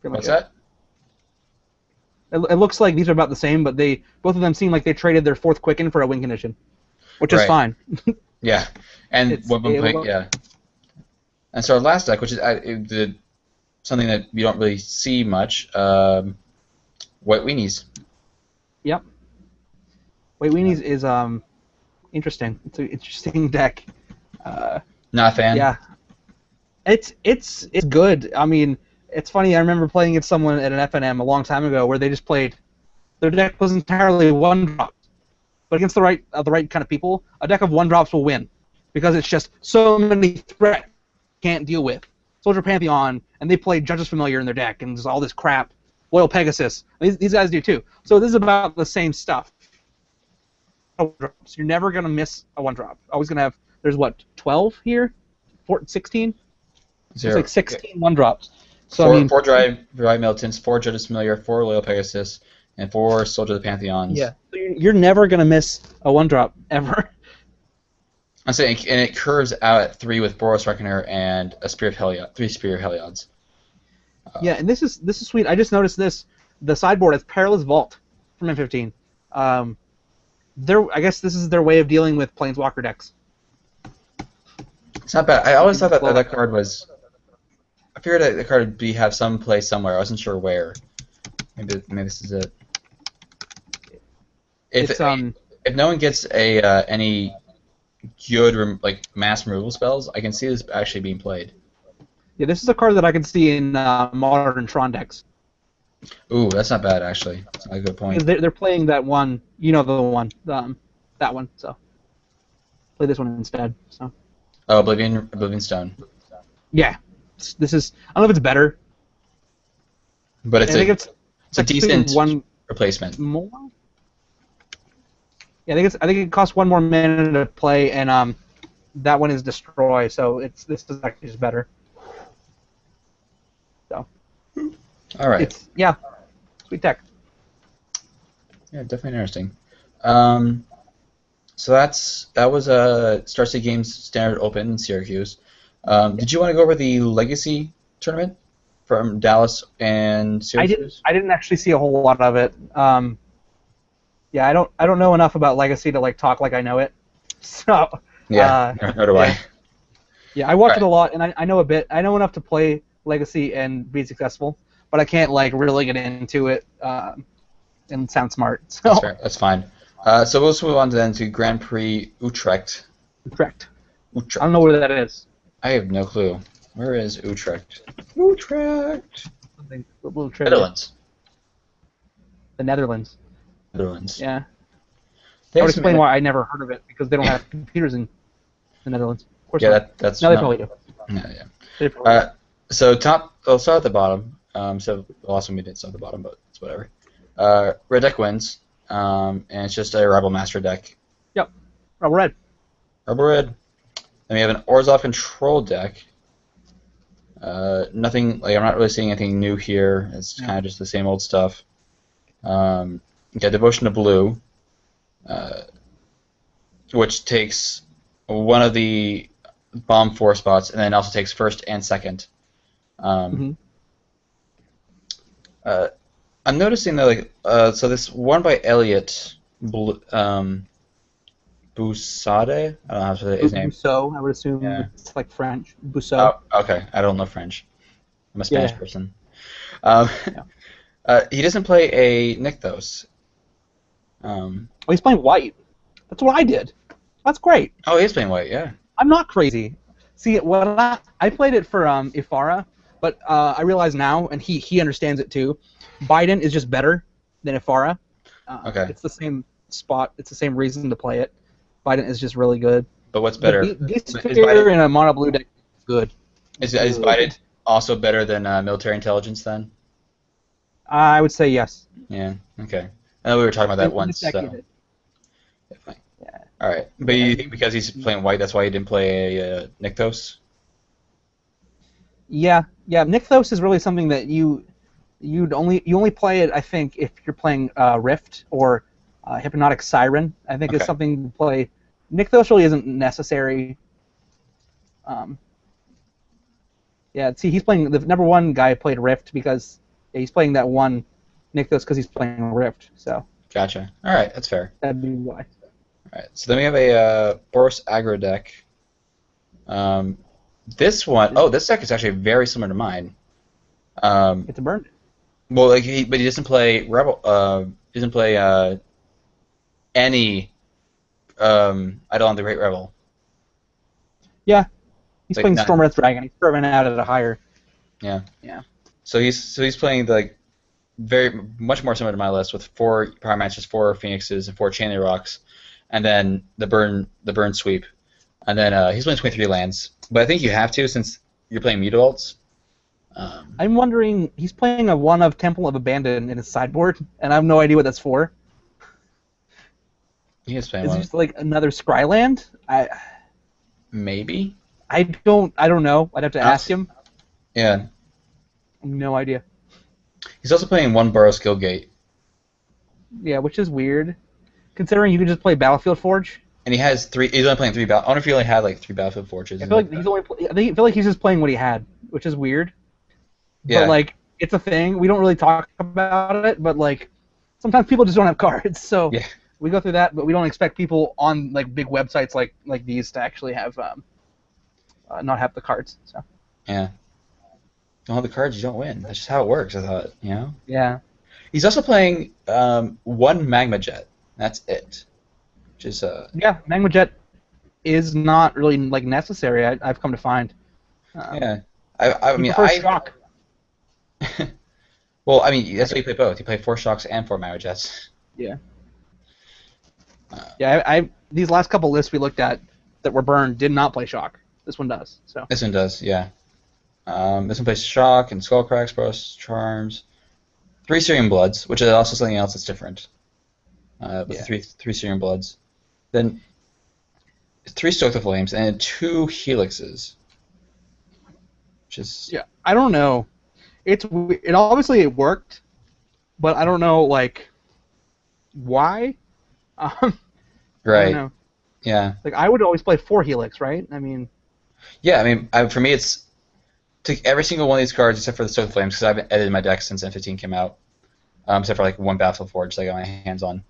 Really What's good. that? It looks like these are about the same, but both of them seem like they traded their fourth Quicken for a win condition, which is Right. fine. Yeah. And yeah. And so our last deck, which is something that we don't really see much, White Weenies. Yep. White Weenies is interesting. It's an interesting deck. Not a fan. Yeah. It's good. I mean, it's funny. I remember playing against someone at an FNM a long time ago where they just played. Their deck was entirely one drop, but against the right kind of people, a deck of one drops will win because it's just so many threats you can't deal with. Soldier Pantheon, and they play Judge's Familiar in their deck, and there's all this crap. Loyal Pegasus. These guys do too. So this is about the same stuff. You're never gonna miss a one drop. Always gonna have. There's what 12 here, 16. It's like 16 one drops. So I mean, 4 dry militants, 4 Judge's Familiar, 4 Loyal Pegasus, and 4 Soldier of the Pantheons. yeah, so you're never gonna miss a one drop ever. I'm saying, and it curves out at 3 with Boros Reckoner and a Spear of Heliod, 3 Spear of Heliods. Yeah, and this is sweet. I just noticed this. The sideboard has Perilous Vault from M15. I guess this is their way of dealing with Planeswalker decks. It's not bad. I always thought that card was. I figured that the card would have some place somewhere. I wasn't sure where. Maybe this is it. If no one gets any good mass removal spells, I can see this actually being played. Yeah, this is a card that I can see in modern Tron decks. Ooh, that's not bad actually. That's a good point. Because they're playing that one, the one, that one. So play this one instead. So. Oh, Oblivion Stone. Yeah, this is. I don't know if it's better, but it's a decent one replacement. More. Yeah, I think it costs one more mana to play, and that one is Destroy. So this is actually just better. So. All right. Yeah, sweet deck. Yeah, definitely interesting. So that was Star City Games Standard Open in Syracuse. Did you want to go over the Legacy tournament from Dallas and Syracuse? I didn't actually see a whole lot of it. Yeah, I don't know enough about Legacy to talk like I know it. So yeah, nor do I. Yeah, I watch it a lot, and I know a bit. I know enough to play Legacy and be successful, but I can't really get into it and sound smart. So. That's fair. That's fine. So we'll move on to Grand Prix Utrecht. Utrecht. I don't know where that is. I have no clue. Where is Utrecht? Utrecht. Netherlands. The Netherlands. Netherlands. Yeah. That would explain why I never heard of it, because they don't have computers in the Netherlands. Of course not. That's no, they probably do. Yeah. So I'll start at the bottom. So the last one we did start at the bottom, but it's whatever. Red deck wins, and it's just a Rebel Master deck. Yep. Rebel Red. Rebel Red. Then we have an Orzhov control deck. Nothing I'm not really seeing anything new here. It's kind of just the same old stuff. Devotion to Blue, which takes one of the bomb 4 spots, and then also takes first and second. I'm noticing that so this one by Elliot Boussade. I don't know how to say his name. Bousseau, I would assume it's French. Bousseau. Oh, okay. I don't know French. I'm a Spanish person. He doesn't play a Nykthos. He's playing white. That's what I did. That's great. Oh, he's playing white, yeah. I'm not crazy. See, I played it for Ifara, but I realize now, and he understands it too, Biden is just better than Ifara. Okay. It's the same spot. It's the same reason to play it. Biden is just really good. But what's better? This figure in a mono blue deck is good. Is Biden also better than military intelligence then? I would say yes. Yeah. Okay. I know we were talking about that In this once. So. decade. Yeah, fine. Yeah. All right. But Yeah. you think because he's playing white, that's why he didn't play Nykthos? Yeah. Yeah. Nykthos is really something that you only play it, I think, if you're playing Rift or Hypnotic Siren. I think it's Okay. something to play. Nykthos really isn't necessary. Um, yeah, see, he's playing the number one guy played Rift because he's playing that one Nykthos because he's playing Rift. So Gotcha. All right. That's fair. that'd be why. All right. So then we have a Boros aggro deck. This one, oh, this deck is actually very similar to mine. It's a burn. Well, but he doesn't play Rebel. He doesn't play any Eidolon the Great Rebel. Yeah, he's Like playing not, Stormwrath Dragon. He's serving out at a higher. Yeah. Yeah. So he's playing like very much more similar to my list with 4 Power Matches, 4 Phoenixes, and 4 Chain Rocks, and then the burn sweep, and then he's playing 23 lands. But I think you have to since you're playing Mutavaults. I'm wondering, he's playing a one of Temple of Abandon in his sideboard, and I have no idea what that's for. He is playing Is it one. just like another Scryland? Maybe. I don't know. I'd have to ask him. Yeah. No idea. He's also playing 1 Boros Guildgate. Yeah, which is weird, considering you can just play Battlefield Forge. And he has 3. He's only playing 3 I wonder if he only had like 3 Battlefield Forges. I feel like he's only. I feel like he's just playing what he had, which is weird. Yeah. But like, it's a thing. We don't really talk about it, but like, sometimes people just don't have cards, so Yeah. we go through that. But we don't expect people on like big websites like these to actually have not have the cards. So. Yeah. Don't have the cards, you don't win. That's just how it works. I thought, you know. Yeah. He's also playing 1 Magma Jet. That's it. Which is Yeah, Magma Jet is not really like necessary. I've come to find. yeah. I mean, Shock. Well, I mean, that's why you play both. You play 4 Shocks and 4 Magma Jets. Yeah. Yeah, I these last couple lists we looked at that were burned did not play Shock. This one does. So. This one does, yeah. This one plays Shock and Skullcracks, Boros Charms, 3 Syrian Bloods, which is also something else that's different. With the three Syrian Bloods. Then 3 Stoke the Flames and 2 Helixes. Which is... Yeah, I don't know. It obviously it worked, but I don't know like why. Right. I don't know. Yeah. Like I would always play 4 Helix, right? I mean. Yeah, I mean, for me it's take every single one of these cards except for the Stoke the Flames because I haven't edited my deck since M15 came out, except for like 1 Battlefield Forge that I got my hands on.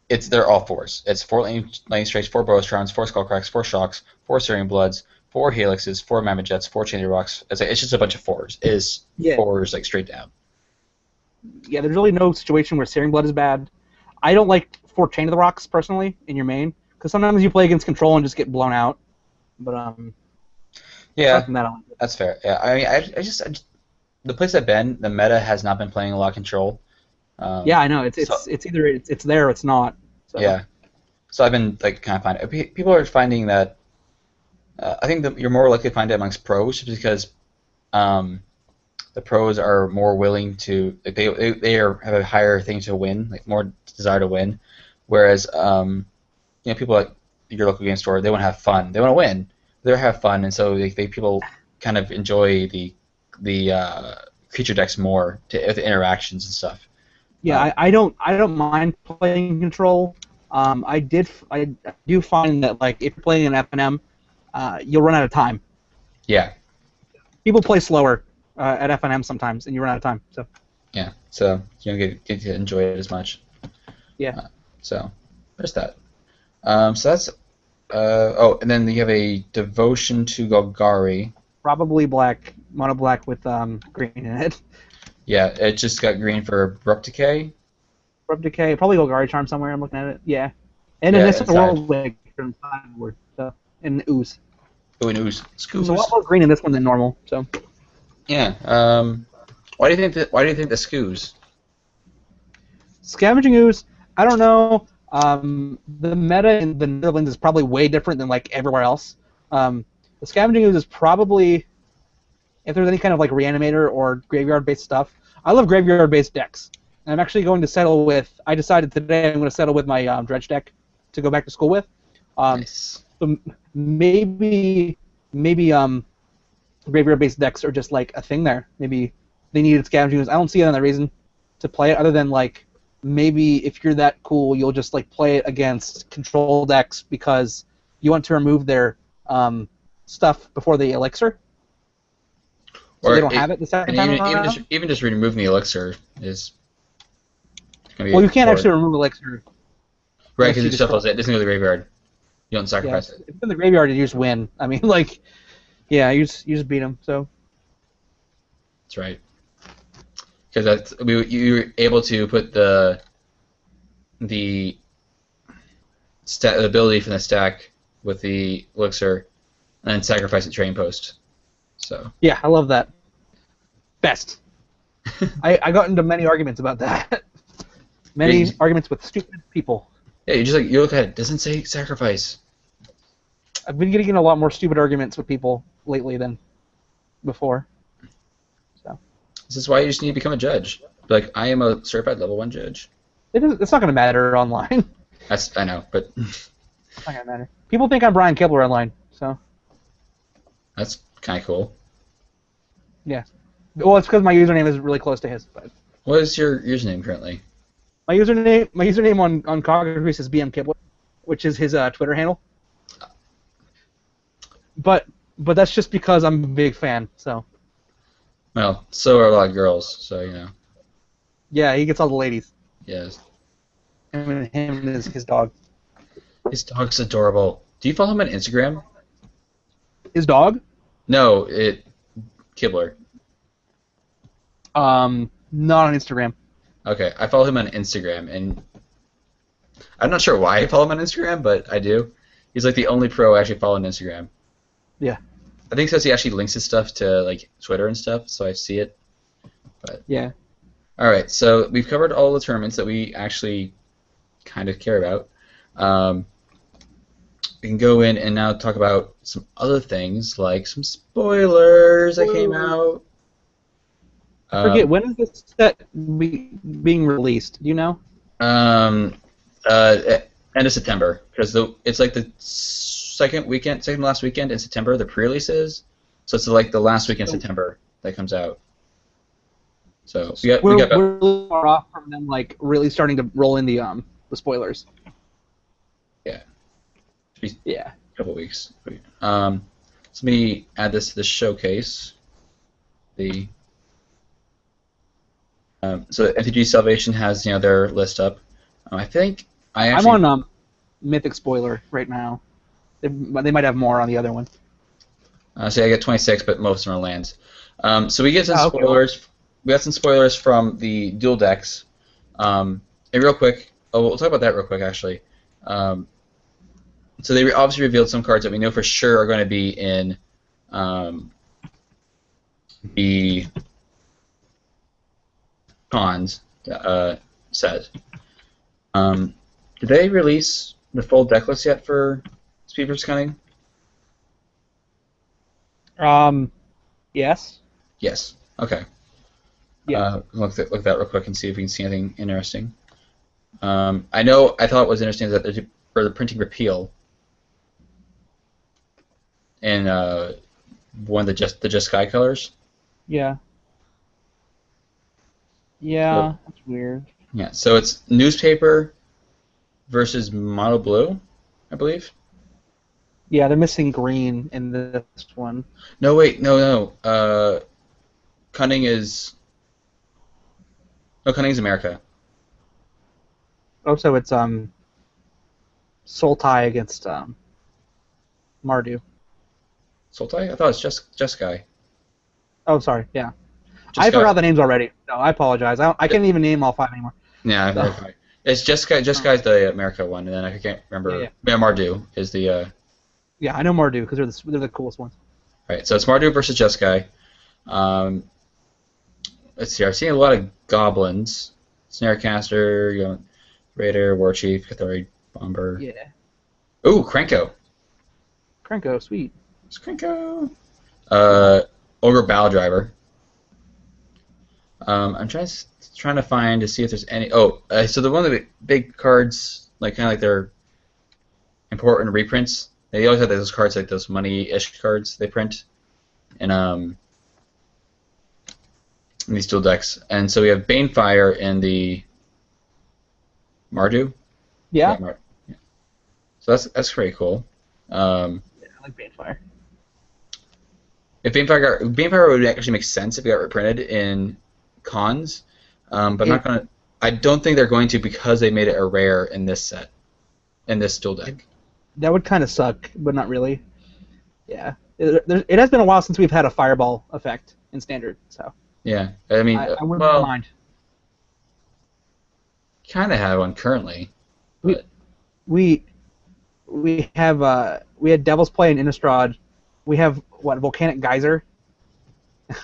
They're all 4s. It's 4 Lightning Strikes, 4 Boros Charms, 4 Skullcracks, 4 Shocks, 4 Syrian Bloods, 4 Helixes, 4 Mammoth Jets, 4 Chain Rocks. It's just a bunch of 4s. It is 4s like straight down. Yeah, there's really no situation where Searing Blood is bad. I don't like 4 Chain of the Rocks personally in your main because sometimes you play against control and just get blown out. But yeah, that's fair. Yeah, I mean, I just the place I've been, the meta has not been playing a lot of control. Yeah, I know. It's either it's there or it's not. So. Yeah. So I've been like kind of finding people are finding that. I think that you're more likely to find it amongst pros just because the pros are more willing to like have a higher thing to win, like more desire to win, whereas people like your local game store, they want to have fun, they want to win, they have fun, and so people kind of enjoy the creature decks more with the interactions and stuff. Yeah, I don't mind playing control. I do find that like if you're playing an FNM, you'll run out of time. Yeah. People play slower at FNM sometimes, and you run out of time. So. Yeah. So you don't get to enjoy it as much. Yeah. So there's that. So that's and then you have a Devotion to Golgari. Probably black, mono black with green in it. Yeah, it just got green for Abrupt Decay. Abrupt Decay, probably Golgari Charm somewhere. I'm looking at it. Yeah, and in this world, like sideboard, so and ooze. Oh, and ooze. There's a lot more green in this one than normal. So. Yeah. Why do you think the scoos? Scavenging ooze. I don't know. The meta in the Netherlands is probably way different than like everywhere else. The Scavenging Ooze is probably, if there's any kind of like Reanimator or Graveyard-based stuff. I love Graveyard-based decks. And I'm actually going to settle with. I decided today I'm going to settle with my Dredge deck to go back to school with. Nice. So maybe Graveyard-based decks are just like a thing there. Maybe they needed Scavenging Ooze. I don't see another reason to play it other than like maybe if you're that cool, you'll just like play it against control decks because you want to remove their stuff before the elixir, so they don't have it the second time around. Even just removing the elixir is gonna be. Well, you can't actually remove elixir. Right, because it shuffles it. It doesn't go to the graveyard. You don't sacrifice it. If it's in the graveyard, you just win. I mean, like, yeah, you just beat them. So. That's right. Because you were able to put the ability from the stack with the elixir, and then sacrifice the trading post. So. Yeah, I love that. Best. I got into many arguments about that. Many arguments with stupid people. Yeah, you look at it. Doesn't say sacrifice. I've been getting in a lot more stupid arguments with people lately than before. So. This is why you just need to become a judge. Like, I am a certified level 1 judge. It's not going to matter online. I know, but it's not going to matter. People think I'm Brian Kibler online, so. That's kind of cool. Yeah. Well, it's because my username is really close to his. But. What is your username currently? My username on Cognitus is BM Kibler, which is his Twitter handle. But that's just because I'm a big fan, so. Well, so are a lot of girls, so you know. Yeah, he gets all the ladies. Yes. Him and his dog. His dog's adorable. Do you follow him on Instagram? His dog? No, Kibler. Not on Instagram. Okay, I follow him on Instagram, and I'm not sure why I follow him on Instagram, but I do. He's like the only pro I actually follow on Instagram. Yeah. I think because he actually links his stuff to like Twitter and stuff, so I see it. But yeah. All right, so we've covered all the tournaments that we actually kind of care about. We can go in and now talk about some other things, like some spoilers that came out. I forget, when is this set being released? Do you know? End of September, because it's like the second last weekend in September. The pre-release is, so it's like the last weekend in September that comes out. So we're a little far off from them, like really starting to roll in the spoilers. Yeah. Yeah. A couple weeks. So let me add this to the showcase. So MTG Salvation has their list up. I'm on Mythic Spoiler right now. They might have more on the other one. So I get 26, but most of them are lands. So we get some spoilers. Okay. We got some spoilers from the dual decks. And real quick, we'll talk about that real quick actually. So they obviously revealed some cards that we know for sure are going to be in the cons set. Did they release the full deck list yet for Speed vs. Cunning? Yes. Yes. Okay. Yeah. Look at that real quick and see if we can see anything interesting. I thought it was interesting that for the printing repeal in one of the Just Sky colors. Yeah. Yeah, that's weird. Yeah, so it's newspaper versus mono blue, I believe. Yeah, they're missing green in this one. No, wait, no. Cunning is America. Oh, so it's Sultai against Mardu. Sultai? I thought it was just Sky. Oh, sorry. Yeah. I forgot the names already. No, I apologize. I can't even name all 5 anymore. Yeah, so. Right. It's Just Sky's the America one, and then I can't remember. Yeah, Mardu is the. Yeah, I know Mardu because they're the coolest ones. Right, so it's Mardu versus Just Sky. Let's see. I've seen a lot of goblins, Snarecaster, Raider, Warchief, Cathari, Bomber. Yeah. Ooh, Krenko. Krenko, sweet. Skrinko. Ogre Battle Driver. I'm trying to find to see if there's any. Oh, so the one of the big cards, like kind of like their important reprints. They always have those cards like those money-ish cards they print, in these dual decks. And so we have Banefire in the Mardu. Yeah. Yeah. So that's pretty cool. I like Banefire. If Banefire would actually make sense if it got reprinted in cons, but I don't think they're going to because they made it a rare in this set, in this dual deck. That would kind of suck, but not really. Yeah, it has been a while since we've had a Fireball effect in Standard, so. Yeah, I mean, I wouldn't mind. Kind of have one currently. But... We had Devil's Play and Innistrad. We have Volcanic Geyser.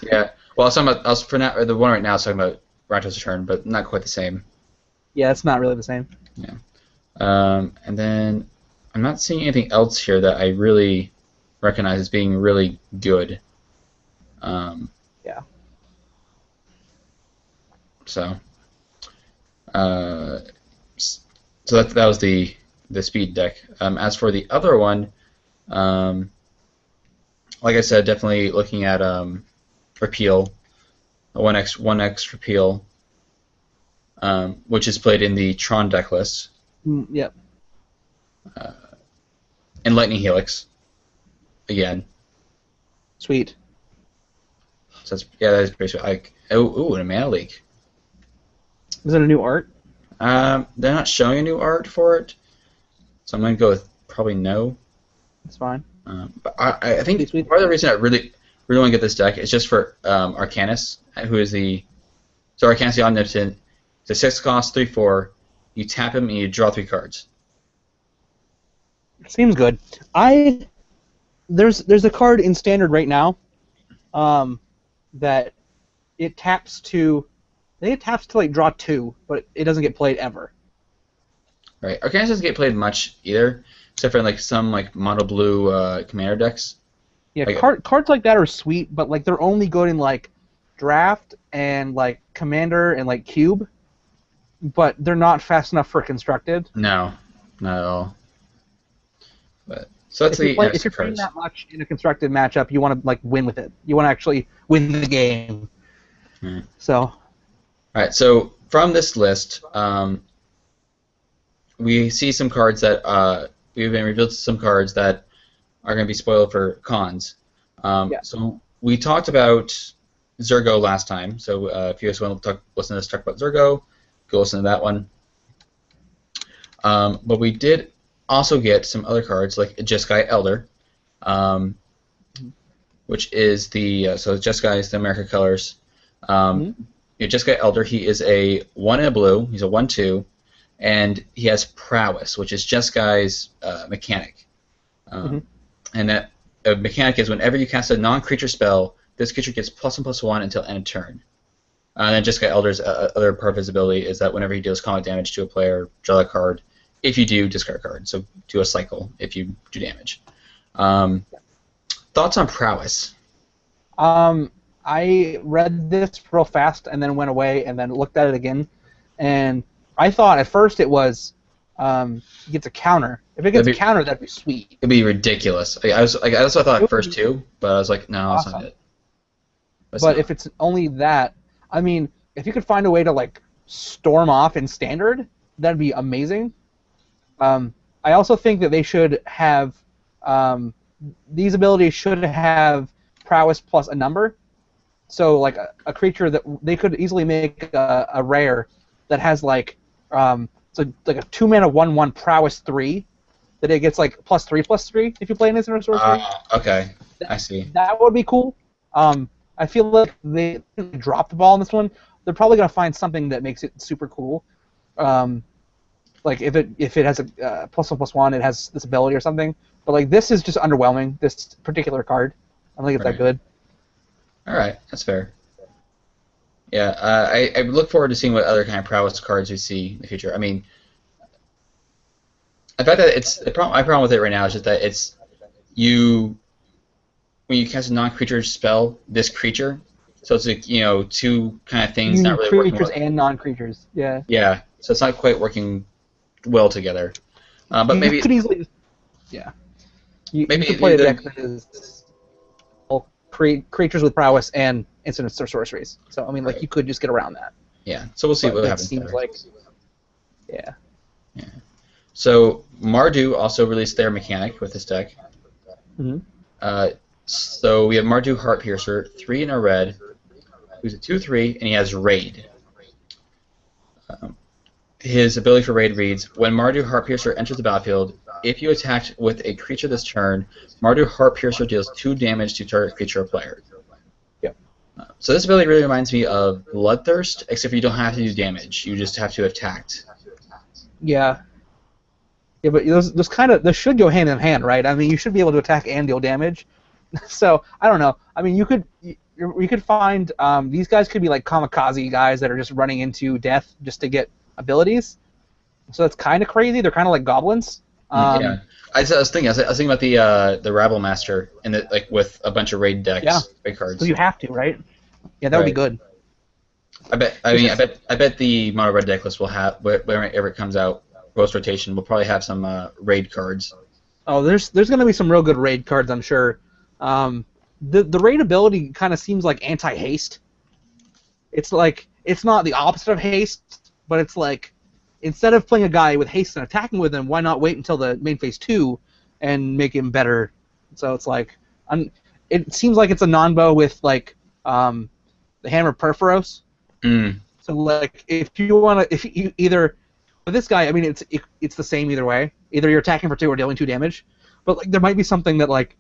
Yeah. Well, I was for now, or the one right now is talking about Rakdos Return, but not quite the same. Yeah, it's not really the same. Yeah. And then I'm not seeing anything else here that I really recognize as being really good. Yeah. So. So that was the speed deck. As for the other one, like I said, definitely looking at Repeal, a 1x Repeal, which is played in the Tron deck list. Yep. And Lightning Helix, again. Sweet. So that is pretty sweet. And a Mana Leak. Is it a new art? They're not showing a new art for it, so I'm going to go with probably no. That's fine. But I think part of the reason I really want to get this deck is just for Arcanus, who is so Arcanus the Omnipotent. It's a 6-cost, 3/4. You tap him and you draw 3 cards. Seems good. There's a card in Standard right now, that it taps to. I think it taps to like draw 2, but it doesn't get played ever. Right. Arcanus doesn't get played much either, except for like some like mono blue commander decks. Yeah, cards like that are sweet, but like they're only good in like draft and like commander and like cube, but they're not fast enough for constructed. No, not at all. But so that's if you're playing that much in a constructed matchup, you want to like win with it. You want to actually win the game. So. All right, so from this list, we see some cards that we've been revealed some cards that are going to be spoiled for cons. So we talked about Zurgo last time. So if you guys want to listen to us talk about Zurgo, go listen to that one. But we did also get some other cards like Jeskai Elder, which is so Jeskai is the America colors. Jeskai Elder, he is a 1 and a blue. He's a 1/2, and he has Prowess, which is Jeskai's mechanic. And that mechanic is whenever you cast a non-creature spell, this creature gets +1/+1 until end of turn. And then Jeskai Elder's other part of his ability is that whenever he deals combat damage to a player, draw a card. If you do, discard a card. So do a cycle if you do damage. Thoughts on Prowess? I read this real fast and then went away and then looked at it again, and I thought at first it was he gets a counter. If it gets a counter, that'd be sweet. It'd be ridiculous. That's what I thought at first too, but I was like, no, awesome. That's not it. But if it's only that, I mean, if you could find a way to like storm off in Standard, that'd be amazing. I also think that they should have these abilities should have Prowess plus a number. So like a creature that they could easily make a rare that has like so like a 2-mana 1/1 Prowess 3 that it gets like +3/+3 if you play an instant or sorcery. Okay, I see. That would be cool. I feel like they dropped the ball on this one. They're probably gonna find something that makes it super cool. Like if it has a +1/+1, it has this ability or something. But like this is just underwhelming. This particular card, I don't think it's that good. All right, that's fair. Yeah, I look forward to seeing what other kind of prowess cards we see in the future. I mean, the fact that my problem with it right now is just that it's you when you cast a non-creature spell, this creature. So it's like, two kind of things You not need really working creatures well. and non-creatures. Yeah. Yeah, so it's not quite working well together. But You maybe could easily. Yeah. You maybe could play a the deck that is creatures with prowess and instants or sorceries. So I mean, like right. you could just get around that. Yeah. So we'll see But what that happens seems there. like. Yeah. Yeah. So Mardu also released their mechanic with this deck. Hmm. So we have Mardu Heart Piercer, 3 in a red, who's a 2/3, and he has Raid. His ability for Raid reads, when Mardu Heart Piercer enters the battlefield, if you attack with a creature this turn, Mardu Heart Piercer deals 2 damage to target creature or player. Yep. So this ability really reminds me of Bloodthirst, except you don't have to do damage. You just have to attack. Yeah. Yeah, but those should go hand in hand, right? I mean, you should be able to attack and deal damage. So I don't know. I mean, you could find these guys could be like kamikaze guys that are just running into death just to get abilities. So that's kind of crazy. They're kind of like goblins. Yeah, I was thinking about the Rabble Master and like with a bunch of raid decks, Yeah. raid cards. So you have to, right? Yeah, that would be good. I bet the mono red deck list will have whenever it comes out post rotation. We'll probably have some raid cards. Oh, there's going to be some real good raid cards, I'm sure. The raid ability kind of seems like anti-haste. It's like it's not the opposite of haste, but it's like instead of playing a guy with haste and attacking with him, why not wait until the main phase 2 and make him better? So it's like it seems like it's a non-bow with like the Hammer Perforos. Mm. So like if you either with this guy, I mean it's the same either way. Either you're attacking for 2 or dealing 2 damage, but like there might be something that like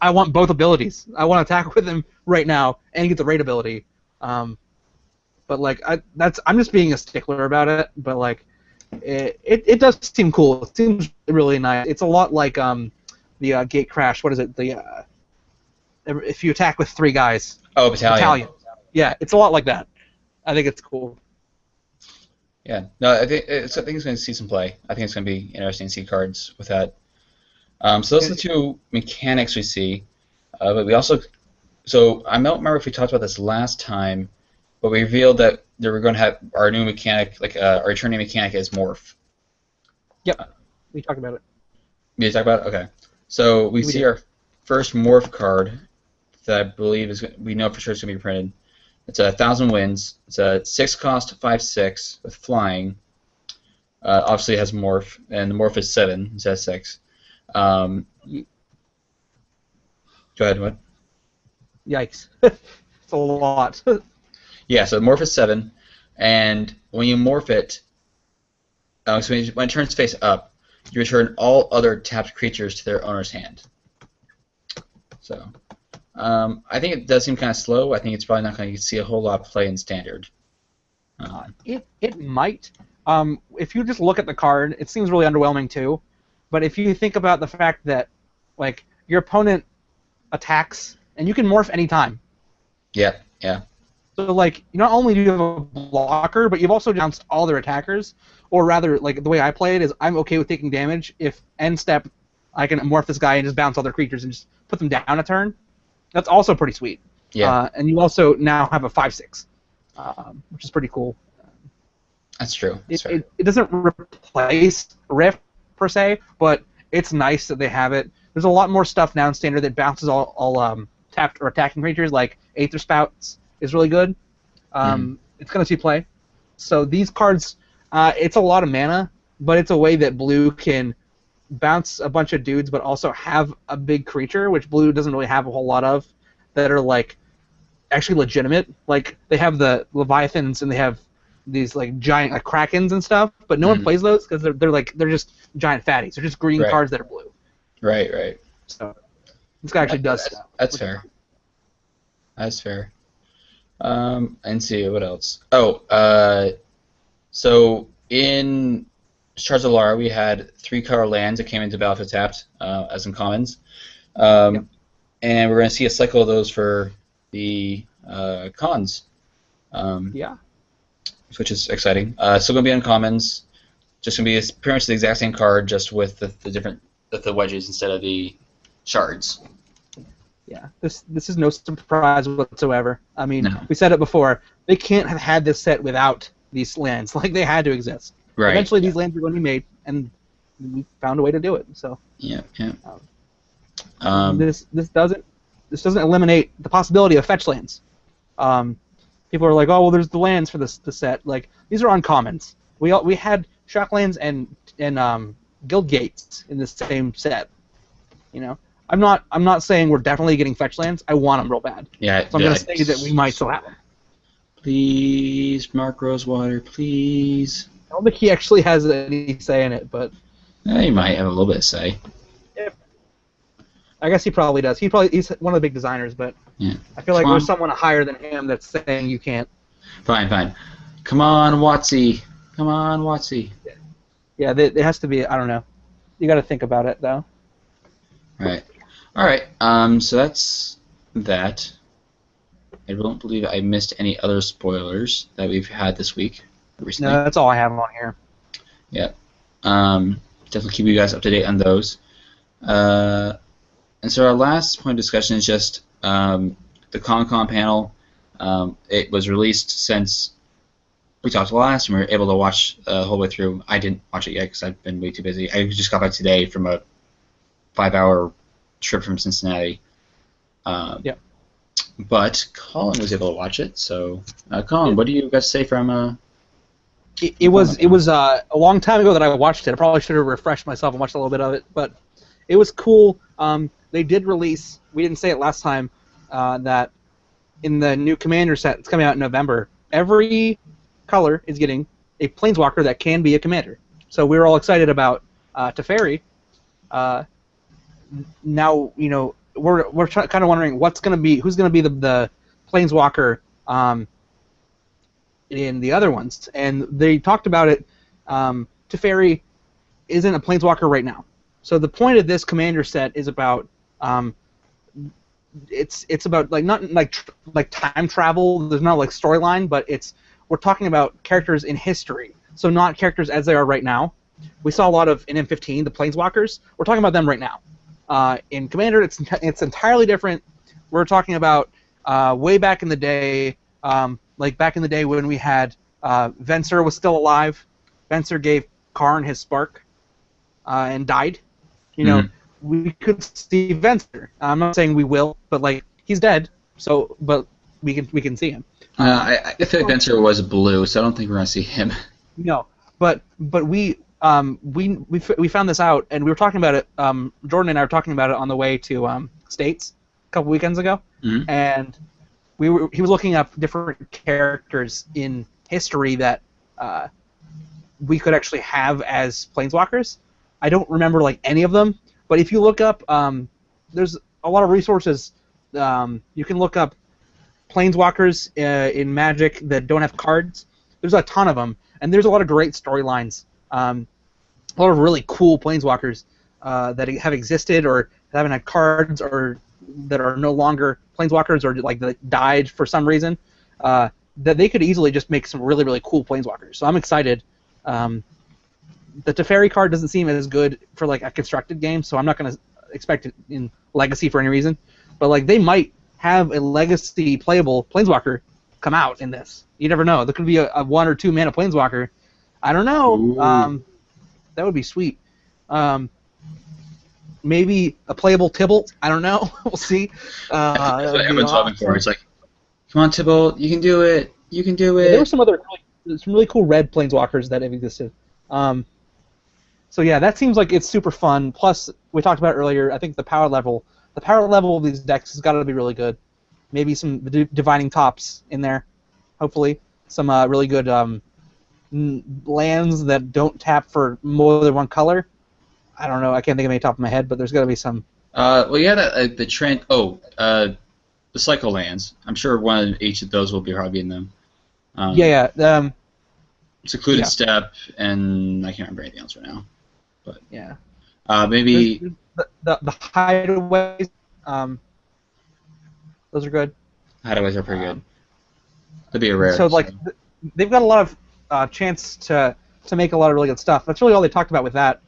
I want both abilities. I want to attack with him right now and get the raid ability. But like I'm just being a stickler about it. But like it does seem cool. It seems really nice. It's a lot like the Gate Crash. What is it? The if you attack with 3 guys. Oh, Battalion. Yeah, it's a lot like that. I think it's cool. Yeah, no, I think it's going to see some play. I think it's going to be interesting to see cards with that. So those are the 2 mechanics we see. But we also, so I don't remember if we talked about this last time, but we revealed that we're going to have our new mechanic, like our returning mechanic is Morph. Yep, we talked about it. You talk about it? Okay. So we see our first Morph card that I believe we know for sure it's going to be printed. It's 1,000 wins. It's a 6-cost 5/6 with flying. Obviously it has Morph, and the Morph is 7 instead of 6. Go ahead, what? Yikes. It's a lot. Yeah, so Morph is 7, and when you morph it, so when it turns face up, you return all other tapped creatures to their owner's hand. So, I think it does seem kind of slow. I think it's probably not going to see a whole lot of play in Standard. It might. If you just look at the card, it seems really underwhelming too. But if you think about the fact that, like, your opponent attacks, and you can morph anytime. Yeah, yeah. So, like, not only do you have a blocker, but you've also bounced all their attackers. Or rather, like, the way I play it is I'm okay with taking damage if end step I can morph this guy and just bounce other creatures and just put them down a turn. That's also pretty sweet. Yeah. And you also now have a 5/6, which is pretty cool. That's true. It doesn't replace Rift per se, but it's nice that they have it. There's a lot more stuff now in Standard that bounces all tapped or attacking creatures, like Aether Spouts is really good. It's going to see play. So these cards, it's a lot of mana, but it's a way that Blue can bounce a bunch of dudes, but also have a big creature, which Blue doesn't really have a whole lot of, that are like actually legitimate. Like they have the Leviathans and they have these like giant like Krakens and stuff, but no one plays those because they're just giant fatties. They're just green cards that are blue. Right, right. So this guy actually does stuff. That's fair. That's fair. And see what else. Oh, so in Shards of Lara, we had 3-color lands that came into Battlefield tapped, as in commons. And we're going to see a cycle of those for the cons. Yeah. Which is exciting. Still going to be uncommons. Just going to be pretty much the exact same card, just with the different the wedges instead of the shards. Yeah, this is no surprise whatsoever. I mean, No. we said it before. They can't have had this set without these lands. Like, they had to exist. Right. Eventually, these lands were going to be made, and we found a way to do it. So. Yeah. Yeah. This doesn't eliminate the possibility of fetch lands. People are like, oh well, there's the lands for the set. Like, these are uncommons. We had shocklands and guild gates in the same set. You know, I'm not saying we're definitely getting fetch lands. I want them real bad. Yeah. So I'm gonna say that we might still have them. Please, Mark Rosewater, please. I don't think he actually has any say in it, but He might have a little bit of say. I guess he probably does. He's one of the big designers, but yeah. I feel like there's someone higher than him that's saying you can't. Fine. Come on, Watsy. Come on, Watsy. Yeah, it has to be. I don't know. You got to think about it, though. All right. So that's that. I don't believe I missed any other spoilers that we've had this week recently. No, that's all I have on here. Yeah. Definitely keep you guys up to date on those. And so our last point of discussion is just the ComiCon panel. It was released since we talked last, and we were able to watch the whole way through. I didn't watch it yet because I've been way too busy. I just got back today from a 5-hour trip from Cincinnati. Yep. But Colin was able to watch it. So, Colin, what do you guys say from? It was a long time ago that I watched it. I probably should have refreshed myself and watched a little bit of it, but it was cool. They did release. We didn't say it last time. That in the new Commander set, it's coming out in November. Every color is getting a Planeswalker that can be a Commander. So we were all excited about Teferi. Now, you know, we're kind of wondering who's going to be the Planeswalker in the other ones, and they talked about it. Teferi isn't a Planeswalker right now. So the point of this Commander set is about it's about not like time travel. There's not like storyline, but we're talking about characters in history. So not characters as they are right now. We saw a lot of in M15 the Planeswalkers. We're talking about them right now. In Commander, it's entirely different. We're talking about way back in the day, like back in the day when we had Venser was still alive. Venser gave Karn his spark and died. You know, we could see Venser. I'm not saying we will, but like he's dead. So, but we can see him. I feel like Venser was blue, so I don't think we're gonna see him. No, but we found this out, and we were talking about it. Jordan and I were talking about it on the way to States a couple weekends ago, and he was looking up different characters in history that we could actually have as Planeswalkers. I don't remember like any of them, but if you look up, there's a lot of resources. You can look up Planeswalkers in Magic that don't have cards. There's a ton of them, and there's a lot of great storylines. A lot of really cool Planeswalkers that have existed or haven't had cards or that are no longer Planeswalkers or like that died for some reason. That they could easily just make some really, really cool Planeswalkers. So I'm excited. The Teferi card doesn't seem as good for like a constructed game, so I'm not going to expect it in Legacy for any reason. But like they might have a Legacy playable Planeswalker come out in this. You never know. There could be a 1 or 2 mana Planeswalker. I don't know. That would be sweet. Maybe a playable Tybalt. I don't know. We'll see. That's what everyone's hoping for. It's like, come on, Tybalt, you can do it. You can do it. Yeah, there were some really cool red Planeswalkers that have existed. So yeah, that seems like it's super fun. Plus, we talked about earlier. I think the power level of these decks has got to be really good. Maybe some divining tops in there. Hopefully, some really good lands that don't tap for more than one color. I don't know. I can't think of any top of my head, but there's got to be some. Well, yeah, the trend. The cycle lands. I'm sure one of each of those will be probably in them. Secluded Step, and I can't remember anything else right now. But yeah, maybe the hideaways. Those are good. Hideaways are pretty good. They'd be a rare. So like, they've got a lot of chance to make a lot of really good stuff. That's really all they talked about with that.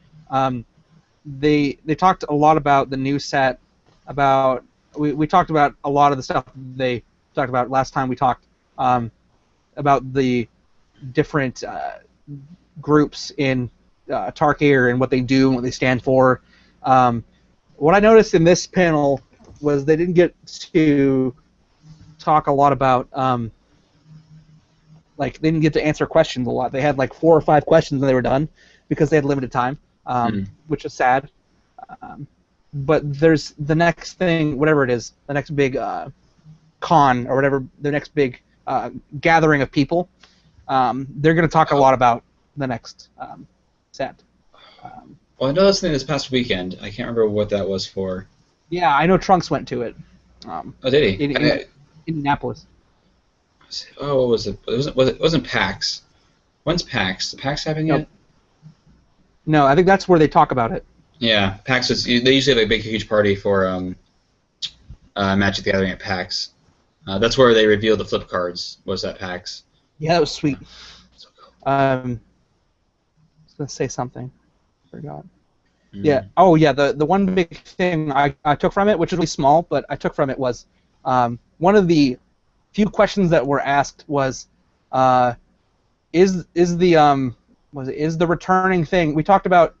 They talked a lot about the new set, about we talked about a lot of the stuff they talked about last time we talked about the different groups in Tarkir and what they do and what they stand for. What I noticed in this panel was they didn't get to talk a lot about like they didn't get to answer questions a lot. They had like 4 or 5 questions and they were done because they had limited time, which is sad. But there's the next thing, whatever it is, the next big con or whatever, the next big gathering of people. They're going to talk a lot about the next set. Well, I know that's something this past weekend. I can't remember what that was for. Yeah, I know Trunks went to it. Oh, did he? In Indianapolis. Oh, what was it? It wasn't PAX. When's PAX? The PAX happening yet? No, I think that's where they talk about it. Yeah, PAX is. They usually have a big, huge party for Magic the Gathering at PAX. That's where they reveal the flip cards. Was at PAX? Yeah, that was sweet. So cool. I was gonna say something. Forgot. Yeah. Oh, yeah. The one big thing I took from it, which is really small, but I took from it was one of the few questions that were asked was, is the returning thing we talked about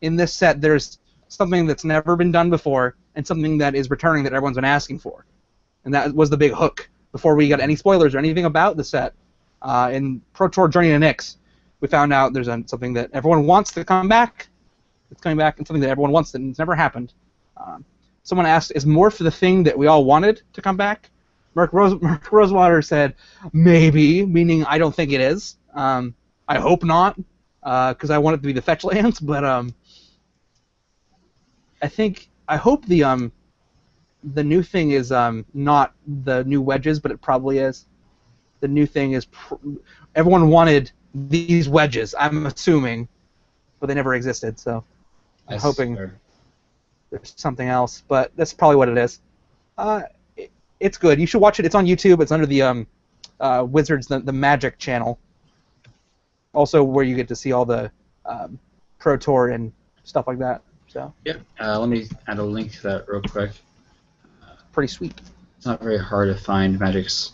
in this set? There's something that's never been done before and something that is returning that everyone's been asking for, and that was the big hook. Before we got any spoilers or anything about the set, in Pro Tour Journey to Nyx, we found out there's something that everyone wants to come back. It's coming back, and something that everyone wants that has never happened. Someone asked, "Is Morph the thing that we all wanted to come back?" Mark Rosewater said, "Maybe," meaning I don't think it is. I hope not, because I want it to be the fetch lands. But I hope the new thing is not the new wedges, but it probably is. The new thing is everyone wanted these wedges, I'm assuming, but they never existed. So I'm hoping there's something else, but that's probably what it is. It's good. You should watch it. It's on YouTube. It's under the Wizards, the Magic channel. Also, where you get to see all the Pro Tour and stuff like that. So. Yeah. Let me add a link to that real quick. Pretty sweet. It's not very hard to find Magic's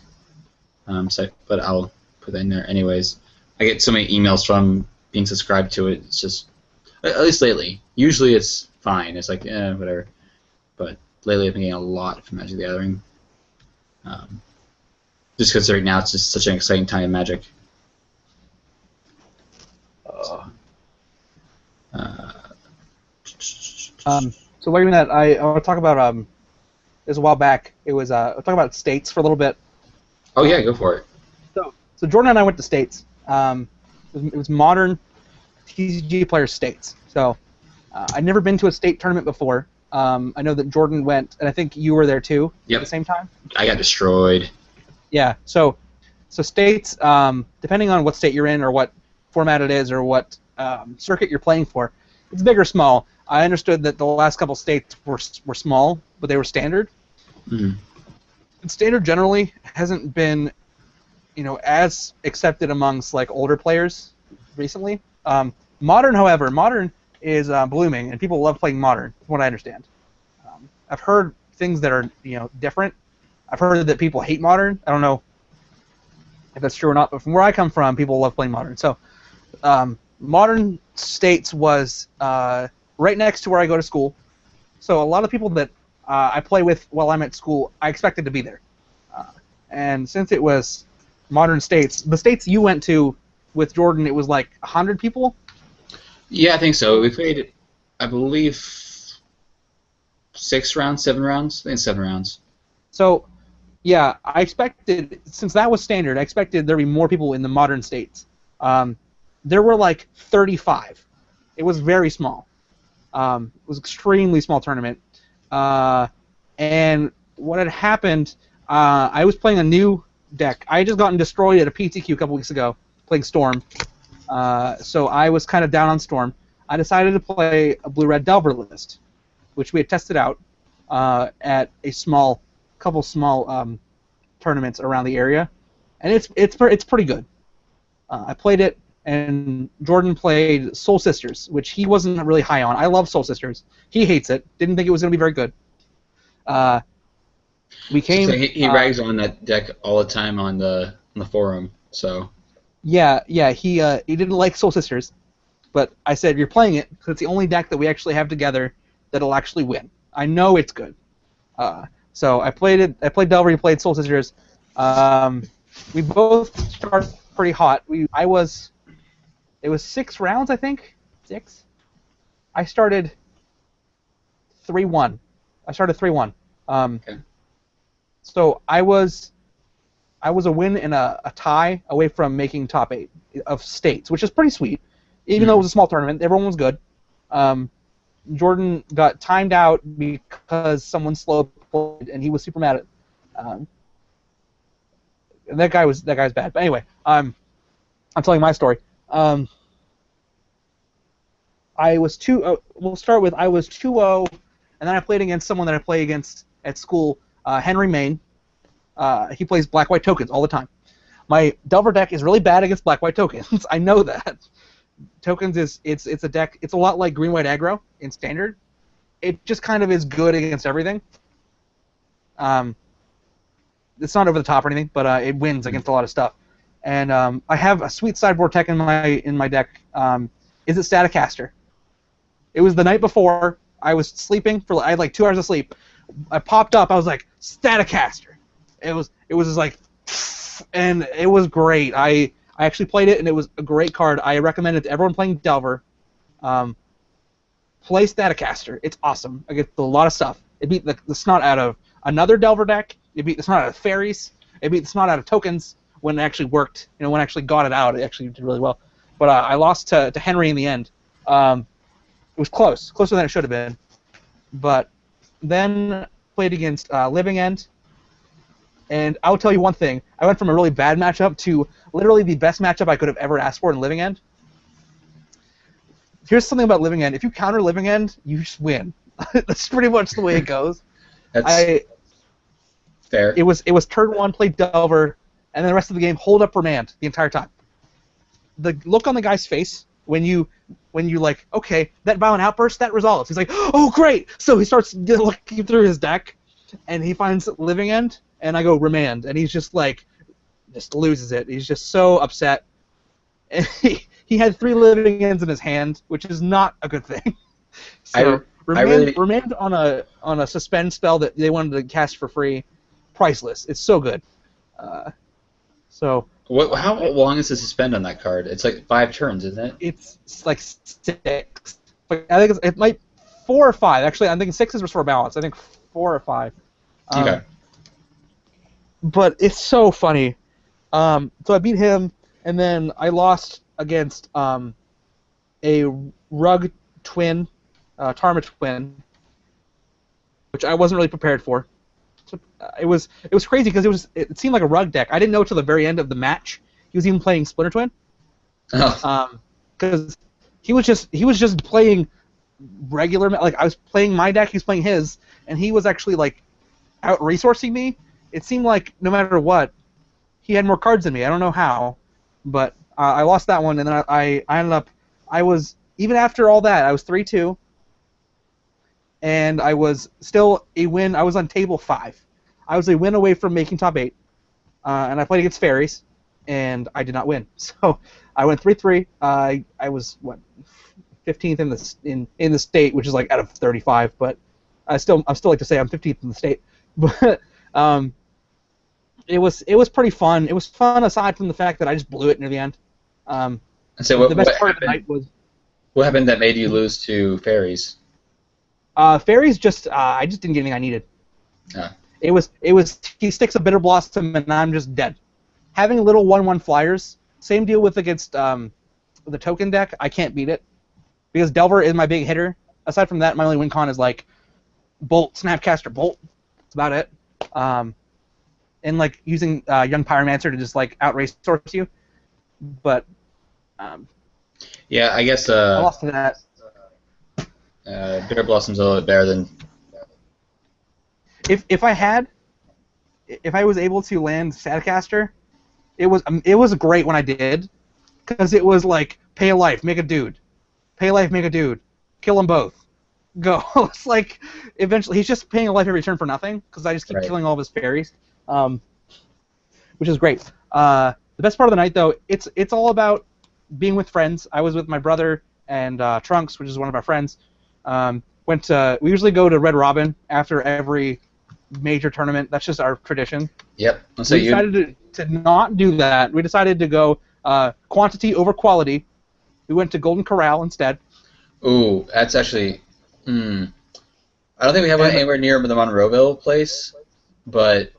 site, but I'll put that in there anyways. I get so many emails from being subscribed to it. It's just, at least lately. Usually it's fine. It's like, whatever. But lately I've been getting a lot from Magic the Gathering. Just because right now it's just such an exciting time in Magic. So while you're doing that, I want to talk about it was a while back. It was I'll talk about states for a little bit. Oh yeah, go for it. So Jordan and I went to states. It was modern TCG player states. So I'd never been to a state tournament before. I know that Jordan went, and I think you were there too. Yep. At the same time. I got destroyed. Yeah. So states, depending on what state you're in or what format it is or what circuit you're playing for, it's big or small. I understood that the last couple states were small, but they were standard. Mm-hmm. And standard generally hasn't been, as accepted amongst like older players recently. Modern, however, modern is blooming, and people love playing modern, from what I understand. I've heard things that are different. I've heard that people hate modern. I don't know if that's true or not, but from where I come from, people love playing modern. So, modern states was right next to where I go to school. So a lot of people that I play with while I'm at school, I expected to be there. And since it was modern states, the states you went to with Jordan, it was like 100 people? Yeah, I think so. We played, I believe, 6 rounds, 7 rounds? I think 7 rounds. So, yeah, I expected, since that was standard, I expected there to be more people in the modern states. There were like 35. It was very small. It was an extremely small tournament. And what had happened, I was playing a new deck. I had just gotten destroyed at a PTQ a couple weeks ago, playing Storm. So I was kind of down on Storm. I decided to play a Blue-Red Delver list, which we had tested out at a couple small tournaments around the area, and it's pretty good. I played it, and Jordan played Soul Sisters, which he wasn't really high on. I love Soul Sisters. He hates it. Didn't think it was going to be very good. We So came. he rags on that deck all the time on the forum. So Yeah, yeah. He didn't like Soul Sisters, but I said you're playing it because it's the only deck that we actually have together that'll actually win. I know it's good. So I played it. I played Delver. He played Soul Sisters. We both started pretty hot. It was 6 rounds, I think. 6. I started 3-1. I started 3-1. okay. So I was a win and a tie away from making top 8 of states, which is pretty sweet. Even though it was a small tournament, everyone was good. Jordan got timed out because someone slow played, and he was super mad at. And that guy's bad. But anyway, I'm telling my story. I was we'll start with I was 2-0, and then I played against someone that I play against at school, Henry Main. He plays black-white tokens all the time. My Delver deck is really bad against black-white tokens. I know that. Tokens it's a deck. It's a lot like green-white aggro in standard. It just kind of is good against everything. It's not over the top or anything, but it wins against a lot of stuff. And I have a sweet sideboard tech in my deck. Is it Staticaster? It was the night before. I was sleeping I had like 2 hours of sleep. I popped up. I was like, Staticaster. It was just like, and it was great. I actually played it, and it was a great card. I recommend it to everyone playing Delver. Play Staticaster. It's awesome against a lot of stuff. It beat the snot out of another Delver deck. It beat the snot out of fairies. It beat the snot out of tokens when it actually worked. When it actually got it out, it actually did really well. But I lost to Henry in the end. It was closer than it should have been. But then played against Living End. And I'll tell you one thing. I went from a really bad matchup to literally the best matchup I could have ever asked for in Living End. Here's something about Living End. If you counter Living End, you just win. That's pretty much the way it goes. That's fair. It was turn 1, play Delver, and then the rest of the game hold up Remand the entire time. The look on the guy's face when you like, okay, that violent outburst, that resolves. He's like, oh great! So he starts looking through his deck, and he finds Living End, and I go Remand, and he's just like, just loses it. He's just so upset. And he had 3 Living Ends in his hand, which is not a good thing. So Remand on a suspend spell that they wanted to cast for free, priceless. It's so good. How long is the suspend on that card? It's like 5 turns, isn't it? It's like 6. I think it might 4 or 5. Actually, I'm thinking 6 is restore balance. I think 4 or 5. Okay. But it's so funny. So I beat him, and then I lost against a Rug Twin, Tarma Twin, which I wasn't really prepared for. It was crazy because it seemed like a Rug deck. I didn't know till the very end of the match he was even playing Splinter Twin. Oh. Because he was just playing regular, like I was playing my deck, he was playing his, and he was actually like out resourcing me. It seemed like no matter what, he had more cards than me. I don't know how, but I lost that one, and then I ended up, even after all that, I was 3-2, and I was still a win. I was on table 5. I was a win away from making top 8, and I played against fairies, and I did not win. So I went 3-3. I was 15th in the state, which is like out of 35, but I still like to say I'm 15th in the state. But it was pretty fun. It was fun aside from the fact that I just blew it near the end. So the best part of the night was. What happened that made you lose to fairies? Fairies I just didn't get anything I needed. It was he sticks a Bitter Blossom and I'm just dead. Having little 1/1 flyers, same deal with against the token deck. I can't beat it because Delver is my big hitter. Aside from that, my only win con is like Bolt, Snapcaster, Bolt. That's about it. And like using Young Pyromancer to just like out-resource you. But yeah, I guess I lost to that. Bitter Blossom's a little bit better than. If I was able to land Staticaster, it was great when I did, because it was like pay a life, make a dude, pay a life, make a dude, kill them both, go. It's like eventually he's just paying a life every turn for nothing because I just keep killing all of his fairies, which is great. The best part of the night though, it's all about being with friends. I was with my brother and Trunks, which is one of our friends. We usually go to Red Robin after every major tournament. That's just our tradition. Yep. So we decided to not do that. We decided to go quantity over quality. We went to Golden Corral instead. Ooh, that's actually. I don't think we have one anywhere near the Monroeville place, but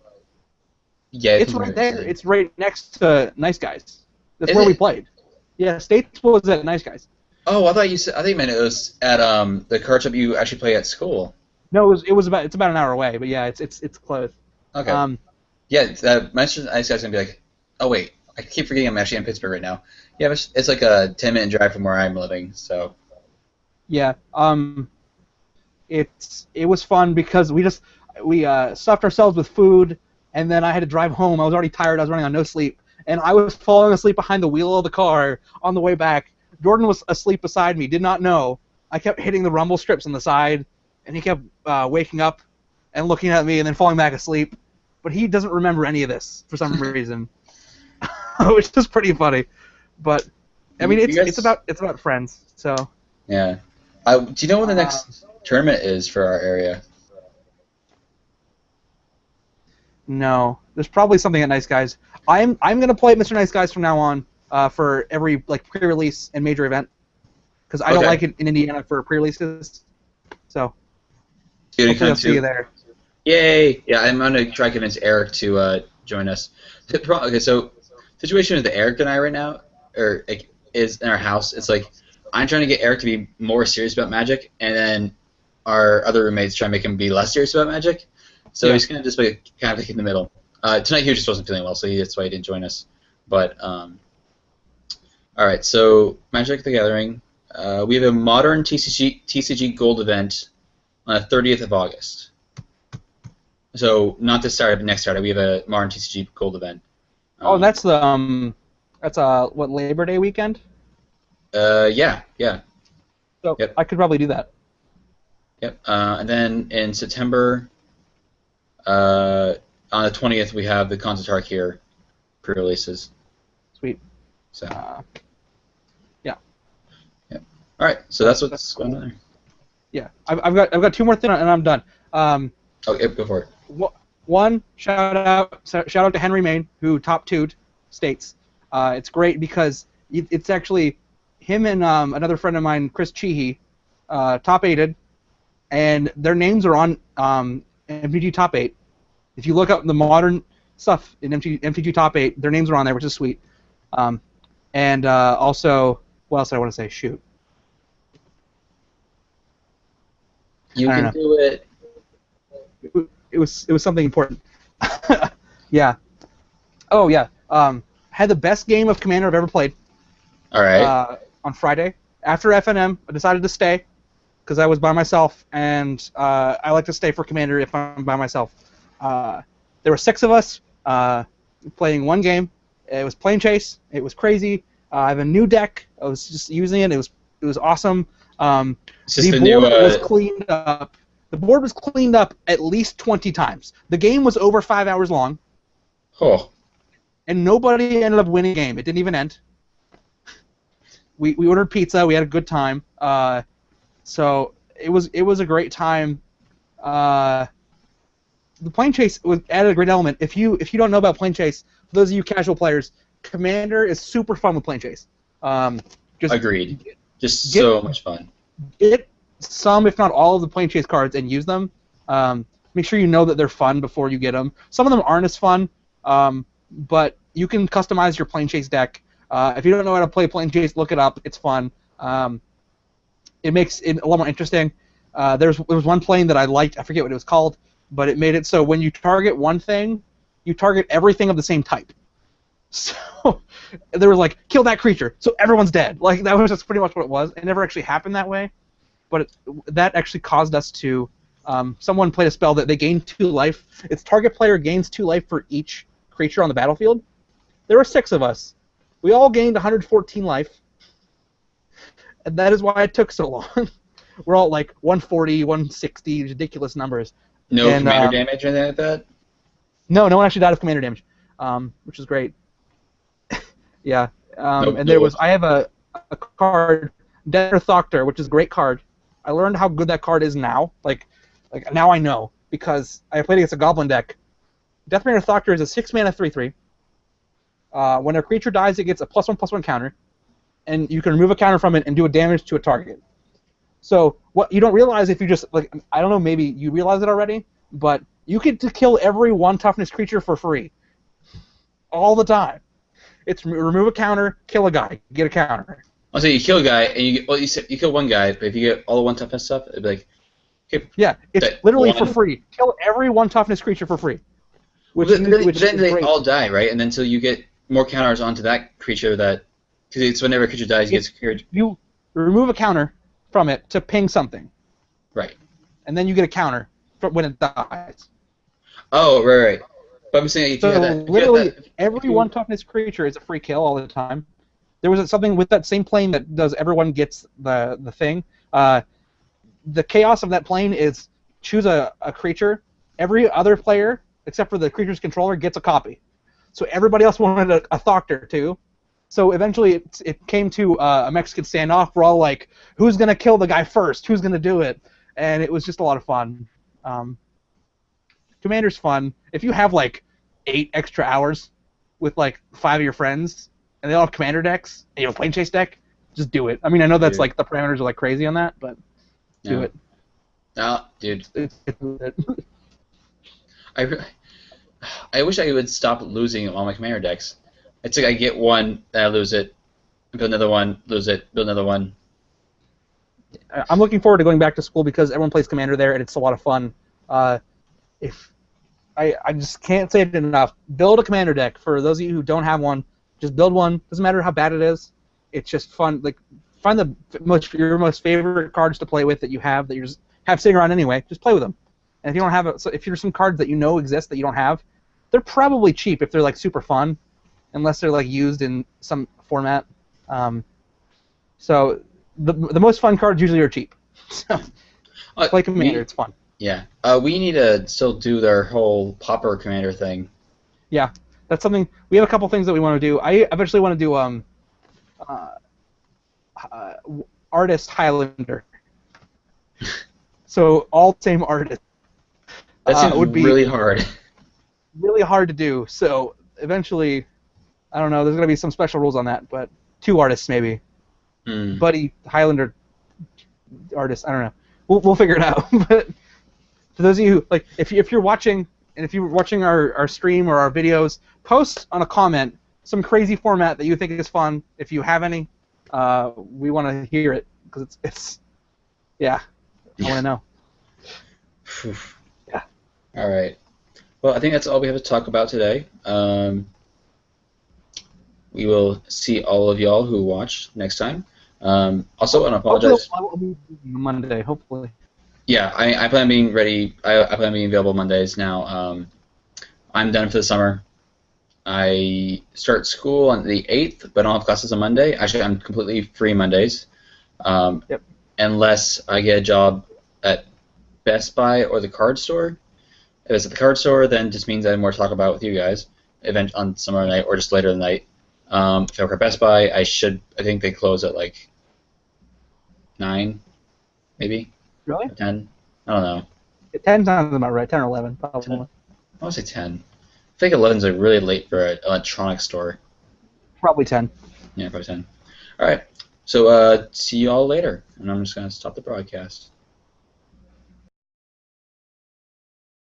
yeah, it's right there. It's right next to Nice Guys. That's where we played. Yeah, States was at Nice Guys. Oh, I thought you meant it was at the card shop you actually play at school. No, it's about an hour away, but yeah, it's close. Okay. Yeah, Nice Guys is gonna be like, oh wait, I keep forgetting I'm actually in Pittsburgh right now. Yeah, it's like a 10-minute drive from where I'm living, so. Yeah. It was fun because we stuffed ourselves with food, and then I had to drive home. I was already tired. I was running on no sleep, and I was falling asleep behind the wheel of the car on the way back. Jordan was asleep beside me. Did not know. I kept hitting the rumble strips on the side, and he kept waking up and looking at me and then falling back asleep. But he doesn't remember any of this for some reason, which is pretty funny. But I mean, it's about friends. So. Yeah. Do you know when the next tournament is for our area? No, there's probably something at Nice Guys. I'm gonna play Mr. Nice Guys from now on for every pre-release and major event because I don't like it in Indiana for pre-releases. So hopefully I'll see you there. Yay! Yeah, I'm gonna try to convince Eric to join us. Okay, so situation with Eric and I right now, is in our house. It's like I'm trying to get Eric to be more serious about Magic, and then our other roommates try to make him be less serious about Magic. So he's gonna just be kind of in the middle. Tonight he just wasn't feeling well, so that's why he didn't join us. But all right, so Magic the Gathering. We have a modern TCG Gold event on the 30th of August. So not this Saturday, but next Saturday we have a modern TCG Gold event. And that's what, Labor Day weekend? Yeah. So I could probably do that. Yep. And then in September, on the 20th, we have the Cons of Tarkir pre-releases. Sweet. So. Yeah. Yep. All right. So that's what's going on there. Yeah. I've got two more things and I'm done. Okay, go for it. One, shout out to Henry Main, who top 2'd States. It's great because it's actually him and another friend of mine, Chris Cheehee, top 8'd, and their names are on MTG Top 8. If you look up the modern stuff in MTG Top 8, their names are on there, which is sweet. And also, what else did I want to say? Shoot. You can do it. It was something important. Yeah. Oh yeah. Had the best game of Commander I've ever played. All right. On Friday after FNM, I decided to stay because I was by myself, and I like to stay for Commander if I'm by myself. There were 6 of us playing one game. It was Plane Chase. It was crazy. I have a new deck. I was just using it. It was awesome. The board was cleaned up. The board was cleaned up at least 20 times. The game was over 5 hours long. Oh. And nobody ended up winning the game. It didn't even end. We ordered pizza. We had a good time. So it was a great time. The Plane Chase added a great element. If you don't know about Plane Chase, for those of you casual players, Commander is super fun with Plane Chase. Agreed. So much fun. Get some, if not all, of the Plane Chase cards and use them. Make sure you know that they're fun before you get them. Some of them aren't as fun, but you can customize your Plane Chase deck. If you don't know how to play Plane Chase, look it up. It's fun. It makes it a lot more interesting. There was one plane that I liked. I forget what it was called, but it made it so when you target one thing, you target everything of the same type. So there was like, kill that creature, so everyone's dead. Like, that was just pretty much what it was. It never actually happened that way, but that actually caused us to. Someone played a spell that they gained 2 life. Its target player gains 2 life for each creature on the battlefield. There were 6 of us. We all gained 114 life, and that is why it took so long. we're all like 140, 160, ridiculous numbers. No commander damage or anything like that? No, no one actually died of commander damage, which is great. Yeah. Nope, And there was, I have a card, Death Thoctor, which is a great card. I learned how good that card is now. Like now I know, because I played against a Goblin deck. Deathbringer Thoctor is a 6-mana 3/3. When a creature dies, it gets a +1/+1 counter, and you can remove a counter from it and do a damage to a target. So what you don't realize if you just, like, I don't know, maybe you realize it already, but you get to kill every 1 toughness creature for free. All the time. It's remove a counter, kill a guy, get a counter. So you kill a guy, and you kill one guy, but if you get all the 1 toughness stuff, it'd be like... Okay, yeah, it's literally for free. Kill every 1 toughness creature for free. Then they all die, right? And then so you get more counters onto that creature that... Because it's whenever a creature dies, you get secured. You remove a counter from it to ping something. Right. And then you get a counter when it dies. Oh, right. But I'm saying if you have that... literally, every 1 toughness creature is a free kill all the time. There was something with that same plane that does everyone gets the thing. The chaos of that plane is choose a creature. Every other player, except for the creature's controller, gets a copy. So everybody else wanted a Thoctor too. So eventually it came to a Mexican standoff. We're all like, who's going to kill the guy first? Who's going to do it? And it was just a lot of fun. Commander's fun. If you have like 8 extra hours with like 5 of your friends, and they all have commander decks, and you have a plane chase deck, just do it. I mean, I know that's like the parameters are like crazy on that, but do it. No, dude. It's I wish I would stop losing all my commander decks. It's like I get one, then I lose it, build another one, lose it, build another one. I'm looking forward to going back to school because everyone plays commander there, and it's a lot of fun. If I just can't say it enough, build a commander deck. For those of you who don't have one, just build one. Doesn't matter how bad it is. It's just fun. Like, find your most favorite cards to play with that you have just have sitting around anyway. Just play with them. And if you don't have it, so if there's some cards that you know exist that you don't have, they're probably cheap if they're like super fun, unless they're like used in some format. So the most fun cards usually are cheap. So play commander. It's fun. Yeah. We need to still do their whole popper commander thing. Yeah. That's something. We have a couple things that we want to do. I eventually want to do artist Highlander. So all same artists. That seems would be really hard. Really hard to do. So eventually, I don't know. There's gonna be some special rules on that, but 2 artists maybe. Buddy Highlander artist. I don't know. We'll figure it out. But for those of you who, like, if you're watching. And if you're watching our stream or our videos, post on a comment some crazy format that you think is fun. If you have any, we want to hear it because it's yeah, I want to know. Yeah. All right. Well, I think that's all we have to talk about today. We will see all of y'all who watch next time. Also, I want to apologize. I'll be Monday, hopefully. Yeah, I plan on being ready. I plan on being available Mondays now. I'm done for the summer. I start school on the 8th, but I don't have classes on Monday. Actually, I'm completely free Mondays. Yep. Unless I get a job at Best Buy or the card store. If it's at the card store, then it just means I have more to talk about with you guys event on summer night or just later in the night. If I work at Best Buy, I think they close at like 9, maybe. Really? 10? I don't know. 10 sounds about right. 10 or 11, probably. 10? I want to say 10. I think 11's like really late for an electronics store. Probably 10. Yeah, probably 10. All right. So see you all later, and I'm just going to stop the broadcast.